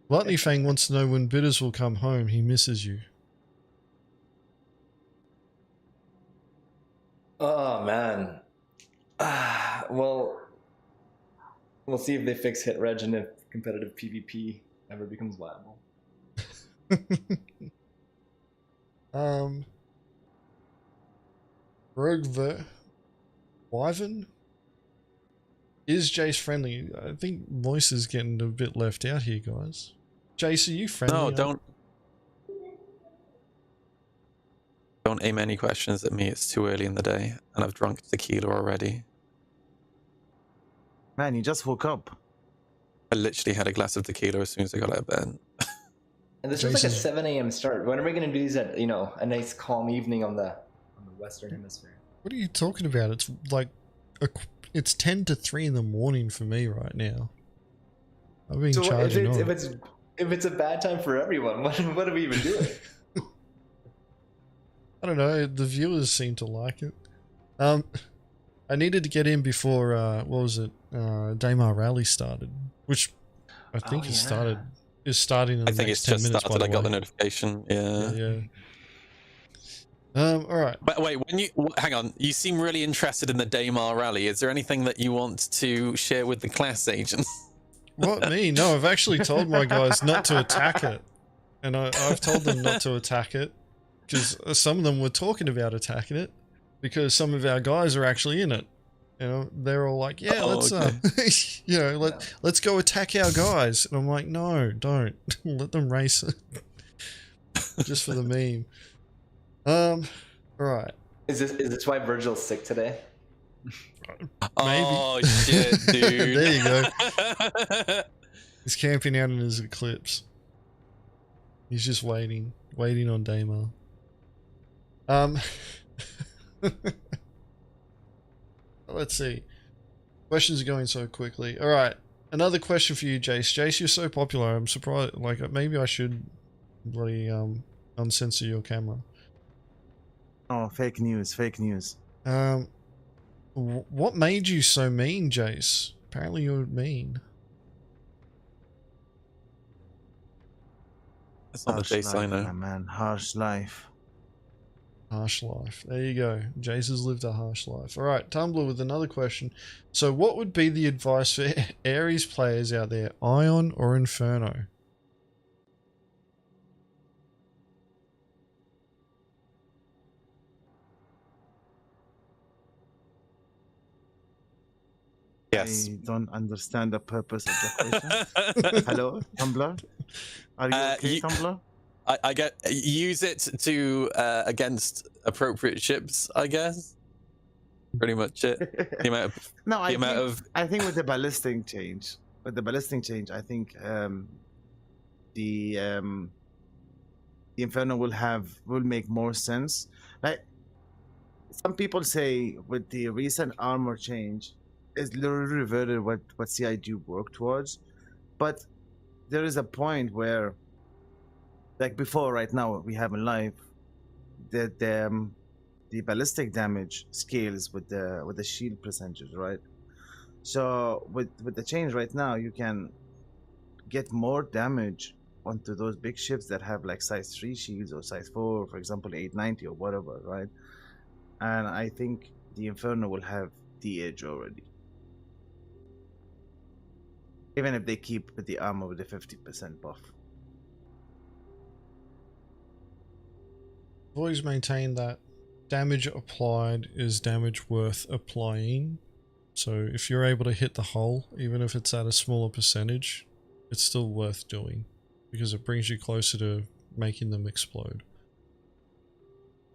Gluttony Fang wants to know when Bitters will come home. He misses you.
Oh man. Well, we'll see if they fix hit reg and if competitive PvP ever becomes viable.
Rogue Wyvern? Is Jace friendly? I think Moise is getting a bit left out here, guys. Jace, are you friendly?
No, don't aim any questions at me. It's too early in the day, and I've drunk tequila already.
Man, you just woke up.
I literally had a glass of tequila as soon as I got out of bed.
And this is like a 7 a.m. start. When are we going to do these at, a nice calm evening on the Western Hemisphere?
What are you talking about? It's like it's 10 to 3 in the morning for me right now. I've been charging on.
If it's a bad time for everyone, what are we even doing?
I don't know. The viewers seem to like it. I needed to get in before what was it? Daymar Rally started, which I think is starting in the next 10 minutes.
Started. I got the notification. Yeah.
All right.
But wait, hang on, you seem really interested in the Daymar Rally. Is there anything that you want to share with the class agents?
What, me? No, I've actually told my guys not to attack it, and I've told them not to attack it because some of them were talking about attacking it because some of our guys are actually in it. They're all like, "Yeah, let's let's go attack our guys," and I'm like, "No, don't let them race it, just for the meme." Right.
Is this why Virgil's sick today?
Maybe.
Oh shit, dude.
There you go. He's camping out in his eclipse. He's just waiting on Daymar. Let's see. Questions are going so quickly. All right, another question for you, Jace. Jace, you're so popular. I'm surprised. Like, maybe I should really uncensor your camera.
Oh, fake news.
What made you so mean, Jace? Apparently you're mean.
That's not the Jace I know.
Man, harsh life.
Harsh life. There you go. Jace has lived a harsh life. All right, Tumblr with another question. So what would be the advice for Ares players out there, Ion or Inferno?
Yes.
I don't understand the purpose of the question. Hello, Tumblr? Are you okay, Tumblr?
I get use it to against appropriate ships, I guess. Pretty much it. The amount of,
no, I think with the ballistic change, I think the Inferno will make more sense. Like some people say, with the recent armor change, it's literally reverted what CIG worked towards, but there is a point where, like before, right now we have in live, that the ballistic damage scales with the shield percentages, right? So with the change right now, you can get more damage onto those big ships that have like size 3 shields or size 4, for example 890 or whatever, right? And I think the Inferno will have the edge already, even if they keep with the armor with the 50% buff.
I've always maintained that damage applied is damage worth applying. So if you're able to hit the hull, even if it's at a smaller percentage, it's still worth doing because it brings you closer to making them explode.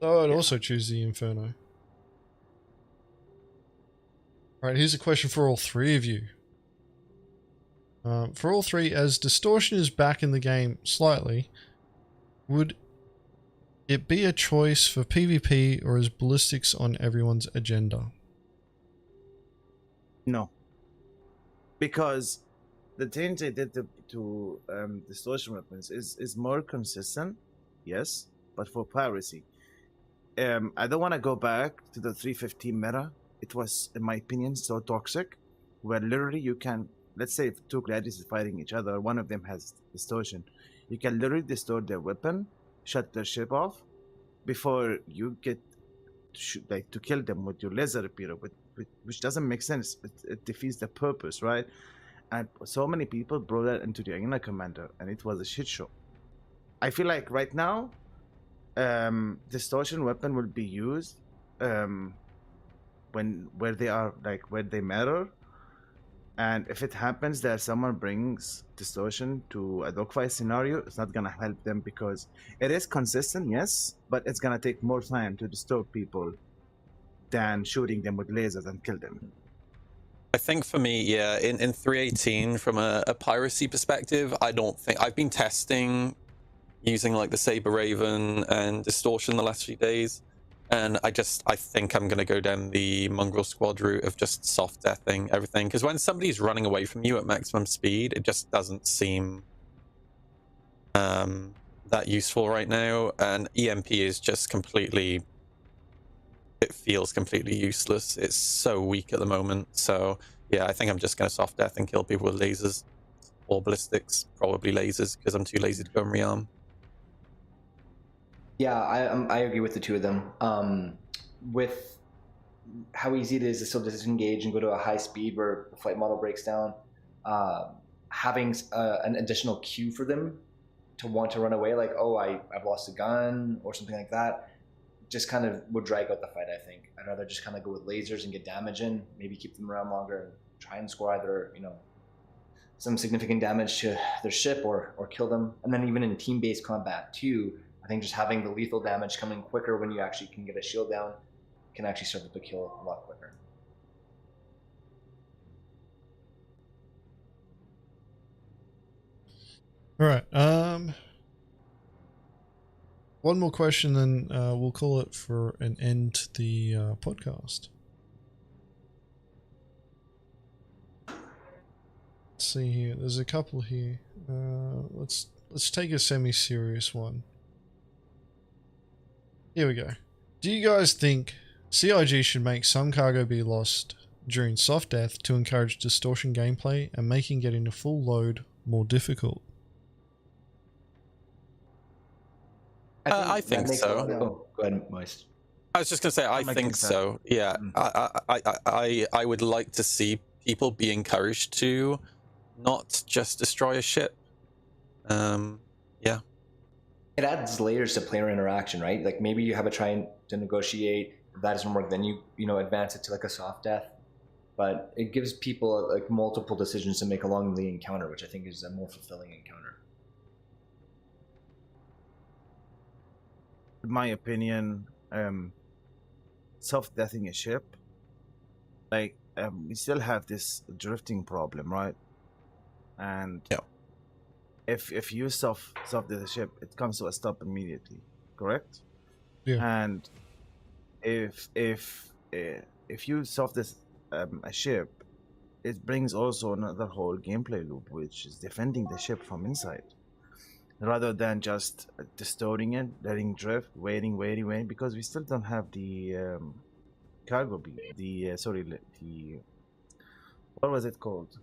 So I'd also choose the Inferno. Alright, here's a question for all three of you. For all three, as distortion is back in the game slightly, would it be a choice for PvP or is ballistics on everyone's agenda?
No. Because the change they did to distortion weapons is more consistent, yes, but for piracy. I don't want to go back to the 315 meta. It was, in my opinion, so toxic, where literally you can, let's say if two gladiators fighting each other, one of them has distortion, you can literally distort their weapon, shut their ship off before you get to kill them with your laser repeater, which doesn't make sense. It defeats the purpose, right? And so many people brought that into the arena commander, and it was a shit show. I feel like right now, distortion weapon will be used where they matter. And if it happens that someone brings distortion to a dogfight scenario, it's not gonna help them because it is consistent, yes, but it's gonna take more time to distort people than shooting them with lasers and kill them.
I think for me, yeah, in 318, from a piracy perspective, I don't think I've been testing using like the Saber Raven and distortion the last few days. And I think I'm going to go down the Mongrel Squad route of just soft deathing everything. Because when somebody's running away from you at maximum speed, it just doesn't seem that useful right now. And EMP is just completely... It feels completely useless. It's so weak at the moment. So, yeah, I think I'm just going to soft death and kill people with lasers. Or ballistics, probably lasers, because I'm too lazy to go and rearm.
Yeah, I agree with the two of them. With how easy it is to still disengage and go to a high speed where the flight model breaks down, having an additional cue for them to want to run away, like, oh, I've lost a gun or something like that, just kind of would drag out the fight, I think. I'd rather just kind of go with lasers and get damage in, maybe keep them around longer and try and score either, some significant damage to their ship or kill them. And then even in team-based combat too, I think just having the lethal damage coming quicker when you actually can get a shield down can actually serve up the kill a lot quicker.
All right. One more question, then we'll call it for an end to the podcast. Let's see here. There's a couple here. Let's take a semi-serious one. Here we go. Do you guys think CIG should make some cargo be lost during soft death to encourage distortion gameplay and making getting a full load more difficult?
I think so.
Oh, go ahead, Moist.
I was just going to say, I think so. Yeah, I would like to see people be encouraged to not just destroy a ship. Yeah.
It adds layers to player interaction, right? Like maybe you have a try to negotiate. If that doesn't work, then you advance it to like a soft death. But it gives people like multiple decisions to make along the encounter, which I think is a more fulfilling encounter.
In my opinion, soft deathing a ship, like we still have this drifting problem, right? And
yeah.
If you soft death a ship, it comes to a stop immediately, correct?
Yeah.
And if you soft death a ship, it brings also another whole gameplay loop, which is defending the ship from inside, rather than just distorting it, letting drift, waiting, because we still don't have the cargo beam, the what was it called?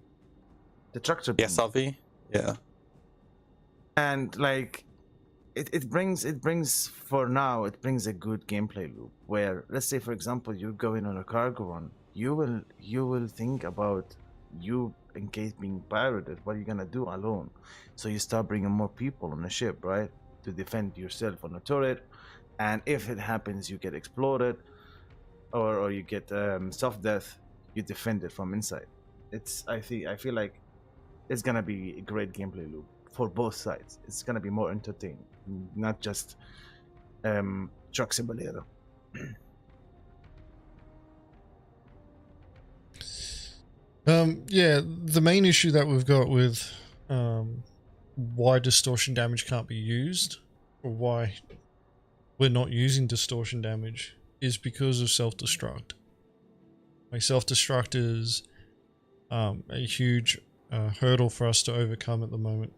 The tractor beam.
SRV? Yeah.
And like it brings for now, it brings a good gameplay loop where, let's say for example, you're going on a cargo run, you will think about you in case being pirated, what are you gonna do alone? So you start bringing more people on the ship, right, to defend yourself on the turret, and if it happens you get exploded or you get soft death, you defend it from inside. I feel like it's gonna be a great gameplay loop for both sides. It's gonna be more entertaining, not just truck simulator.
Yeah, the main issue that we've got with why distortion damage can't be used, or why we're not using distortion damage, is because of self-destruct. Like, self-destruct is a huge hurdle for us to overcome at the moment.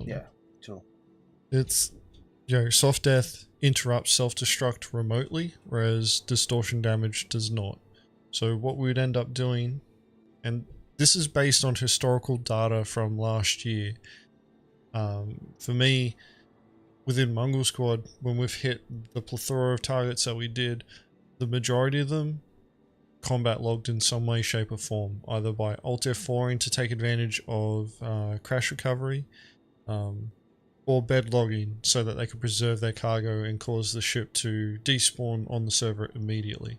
Yeah, true.
It's, soft death interrupts self-destruct remotely, whereas distortion damage does not. So what we'd end up doing, and this is based on historical data from last year, for me, within Mongrel Squad, when we've hit the plethora of targets that we did, the majority of them combat logged in some way, shape or form, either by Alt F4ing to take advantage of crash recovery, or bed logging so that they can preserve their cargo and cause the ship to despawn on the server immediately.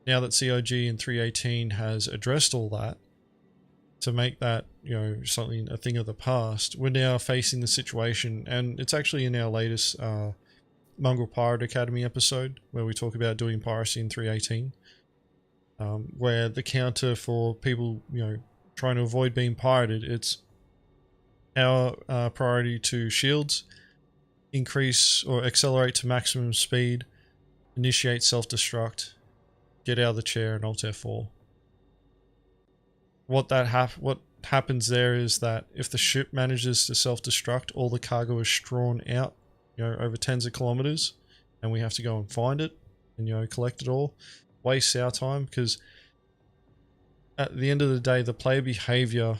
Now that CIG in 3.18 has addressed all that, to make that, you know, something, a thing of the past, we're now facing the situation, and it's actually in our latest Mongrel Pirate Academy episode where we talk about doing piracy in 3.18, where the counter for people, you know, trying to avoid being pirated, it's our priority to shields, increase or accelerate to maximum speed, initiate self-destruct, get out of the chair, and Alt F4. What happens there is that if the ship manages to self-destruct, all the cargo is strewn out, you know, over tens of kilometers, and we have to go and find it and, you know, collect it all. Wastes our time, because at the end of the day, the player behavior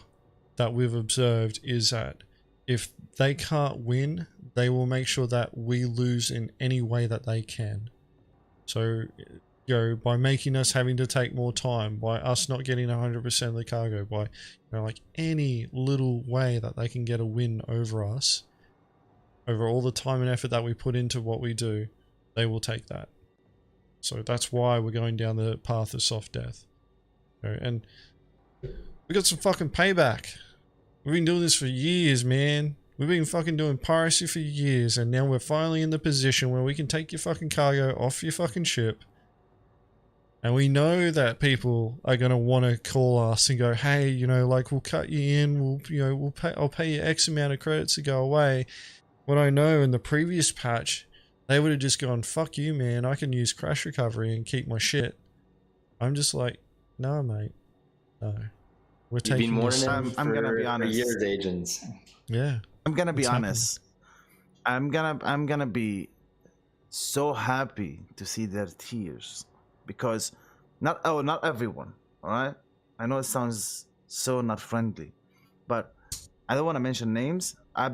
that we've observed is that if they can't win, they will make sure that we lose in any way that they can. So, you know, by making us having to take more time, by us not getting 100% of the cargo, by, you know, like any little way that they can get a win over us, over all the time and effort that we put into what we do, they will take that. So that's why we're going down the path of soft death. You know, and we got some fucking payback. We've been doing this for years, man. We've been fucking doing piracy for years, and now we're finally in the position where we can take your fucking cargo off your fucking ship. And we know that people are going to want to call us and go, hey, you know, like, we'll cut you in, I'll pay you X amount of credits to go away. What I know in the previous patch, they would have just gone, fuck you, man, I can use crash recovery and keep my shit. I'm just like, no, mate. No. We're taking
more
this.
I'm gonna be honest.
Years, Agens.
Yeah.
I'm gonna be
It's
honest. I'm gonna be so happy to see their tears, because not everyone, all right? I know it sounds so not friendly, but I don't want to mention names. I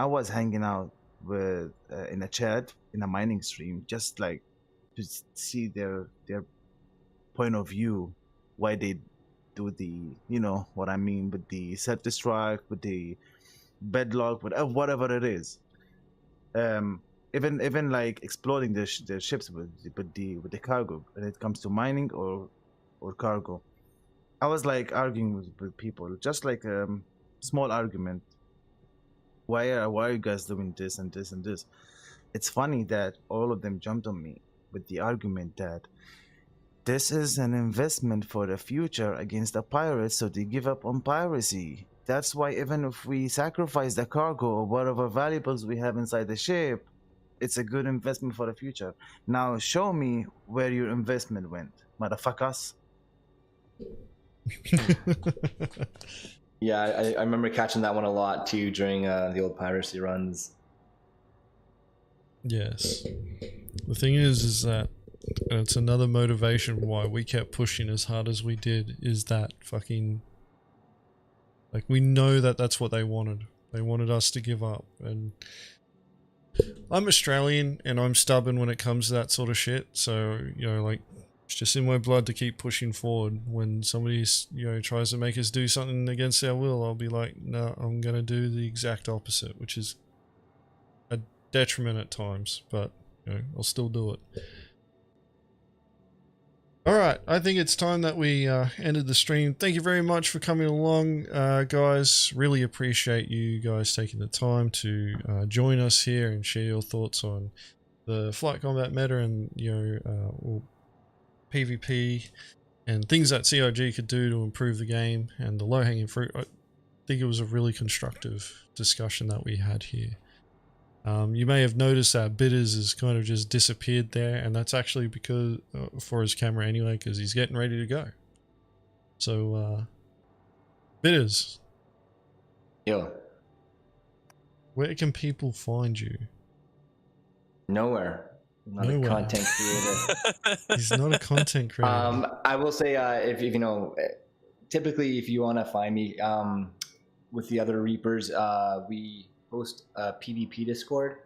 was hanging out with in a chat in a mining stream, just like to see their point of view, why they do the, you know what I mean, with the self-destruct, with the bedlock, whatever it is. Even like exploding their ships with the cargo when it comes to mining or cargo. I was like arguing with people, just like small argument. Why are you guys doing this and this and this? It's funny that all of them jumped on me with the argument that this is an investment for the future against the pirates, so they give up on piracy. That's why even if we sacrifice the cargo or whatever valuables we have inside the ship, it's a good investment for the future. Now show me where your investment went, motherfuckers.
Yeah, I remember catching that one a lot too during the old piracy runs.
Yes. The thing is that, and it's another motivation why we kept pushing as hard as we did, is that fucking, like, we know that that's what they wanted. They wanted us to give up, and I'm Australian and I'm stubborn when it comes to that sort of shit, so, you know, like, it's just in my blood to keep pushing forward. When somebody, you know, tries to make us do something against our will, I'll be like, no, I'm gonna do the exact opposite, which is a detriment at times, but, you know, I'll still do it. Alright, I think it's time that we ended the stream. Thank you very much for coming along, guys. Really appreciate you guys taking the time to join us here and share your thoughts on the flight combat meta and, you know, PvP and things that CIG could do to improve the game and the low-hanging fruit. I think it was a really constructive discussion that we had here. You may have noticed that Bitters has kind of just disappeared there, and that's actually because for his camera anyway, because he's getting ready to go. So, Bitters.
Yo.
Where can people find you?
Nowhere. I'm not a content creator.
He's not a content creator.
I will say, if you know, typically if you want to find me with the other Reapers, we host a PvP Discord.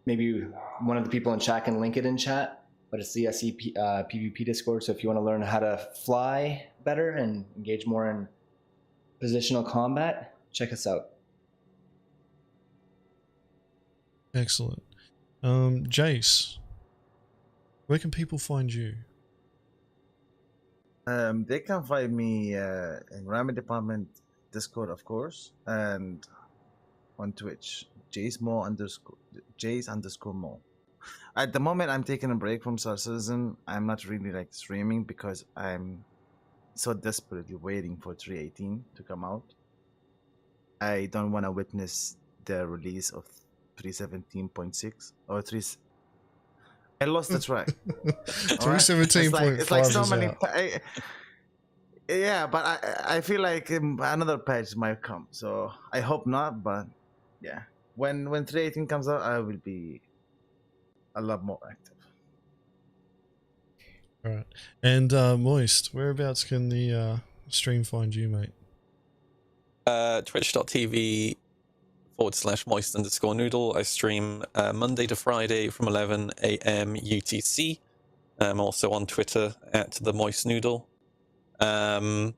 Maybe one of the people in chat can link it in chat, but it's the SE PvP Discord. So if you want to learn how to fly better and engage more in positional combat, check us out.
Excellent. Jace, where can people find you?
They can find me in Ramen Department Discord, of course, and on Twitch, Jace_Mo. At the moment, I'm taking a break from Star Citizen. I'm not really like streaming because I'm so desperately waiting for 3.18 to come out. I don't want to witness the release of 3.17.6 or 3. I lost the track.
317.5
it's like so
is
many.
out.
Yeah, but I feel like another patch might come. So I hope not. But yeah, when 3.18 comes out, I will be a lot more active.
All right. And Moist, whereabouts can the stream find you, mate?
Twitch.tv/moist_noodle. I stream Monday to Friday from 11 a.m. UTC. I'm also on Twitter at the Moist Noodle. I've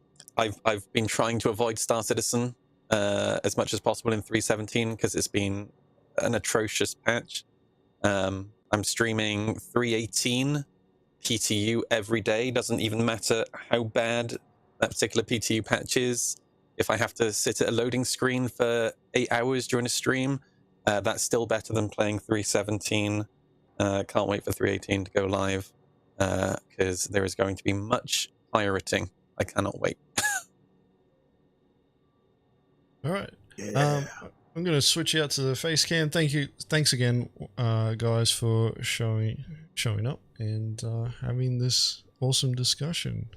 been trying to avoid Star Citizen as much as possible in 3.17 because it's been an atrocious patch. I'm streaming 3.18 PTU every day. Doesn't even matter how bad that particular PTU patch is. If I have to sit at a loading screen for 8 hours during a stream, that's still better than playing 3.17. Can't wait for 3.18 to go live because there is going to be much pirating. I cannot wait.
All right.
Yeah.
I'm going to switch out to the face cam. Thanks again, guys, for showing up and having this awesome discussion.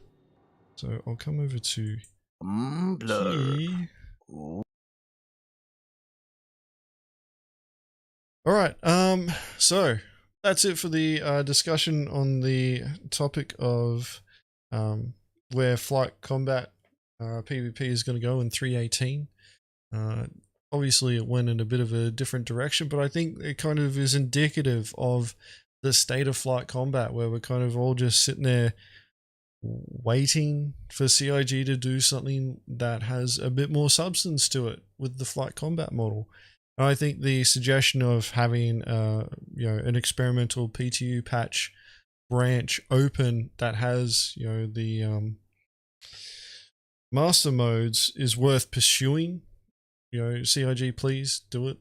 So I'll come over to
Blur.
Key. All right. So that's it for the discussion on the topic of where flight combat PvP is going to go in 3.18. Obviously, it went in a bit of a different direction, but I think it kind of is indicative of the state of flight combat, where we're kind of all just sitting there waiting for CIG to do something that has a bit more substance to it with the flight combat model. And I think the suggestion of having an experimental PTU patch branch open that has the master modes is worth pursuing. CIG, please do it.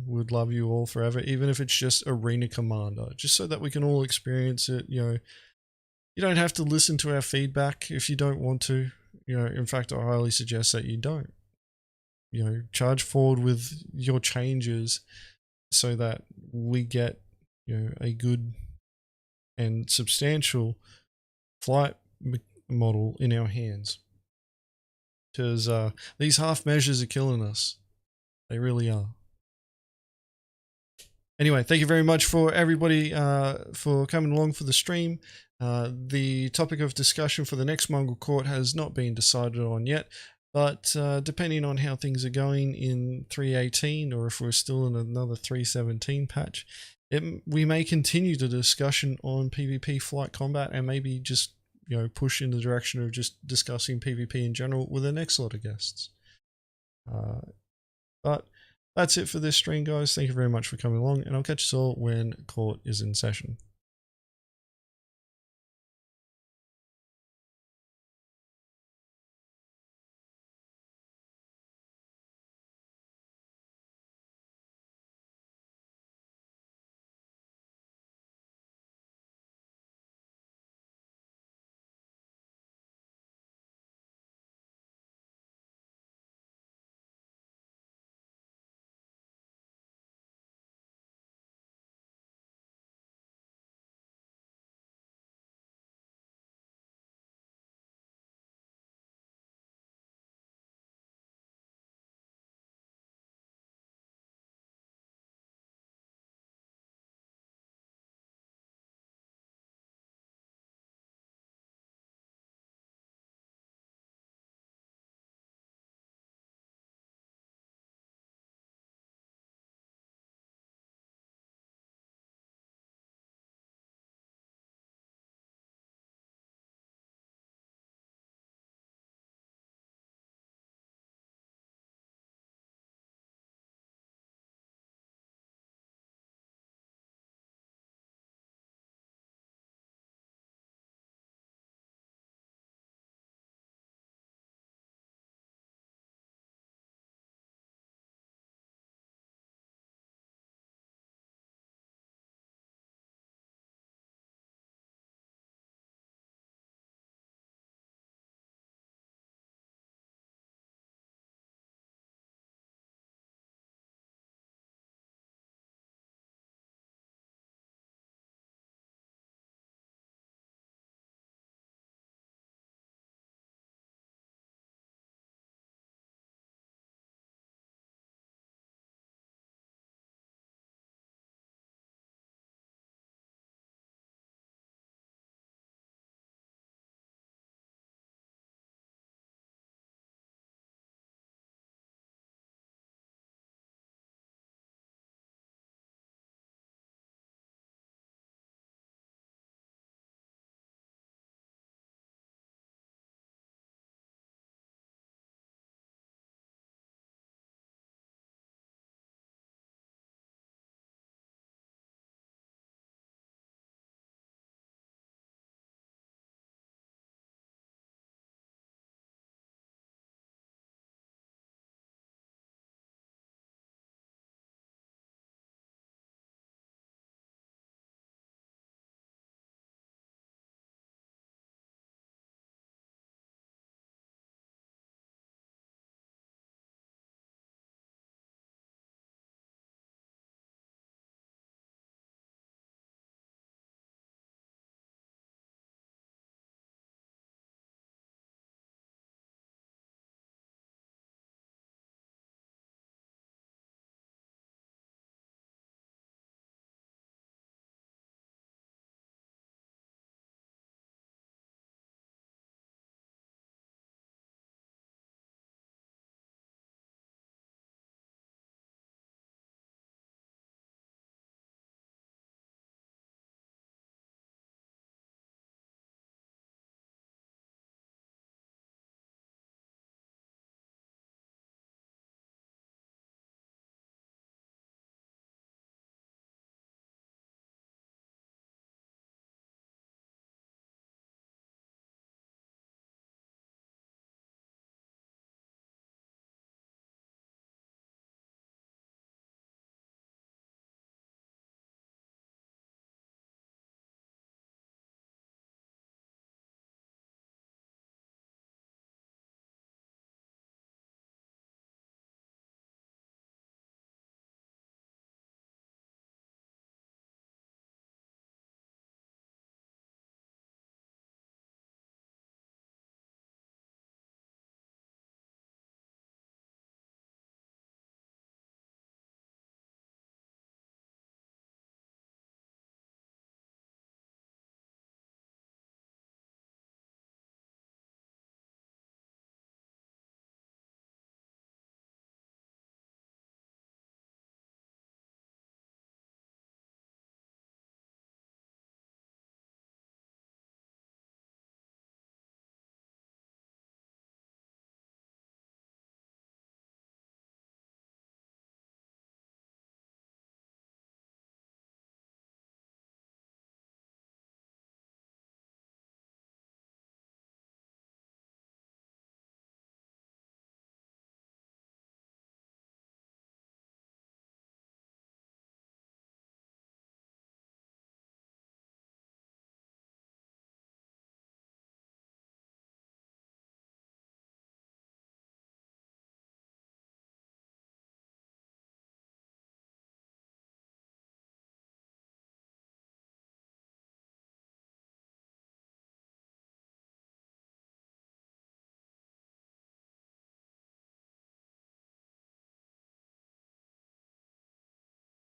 We'd love you all forever, even if it's just Arena Commander, just so that we can all experience it. You don't have to listen to our feedback if you don't want to. In fact, I highly suggest that you don't. Charge forward with your changes so that we get, a good and substantial flight model in our hands. Because these half measures are killing us. They really are. Anyway, thank you very much for everybody for coming along for the stream. The topic of discussion for the next Mongrel Court has not been decided on yet, but depending on how things are going in 3.18 or if we're still in another 3.17 patch, we may continue the discussion on PvP flight combat and maybe just push in the direction of just discussing PvP in general with the next lot of guests. But that's it for this stream, guys. Thank you very much for coming along, and I'll catch you all when court is in session.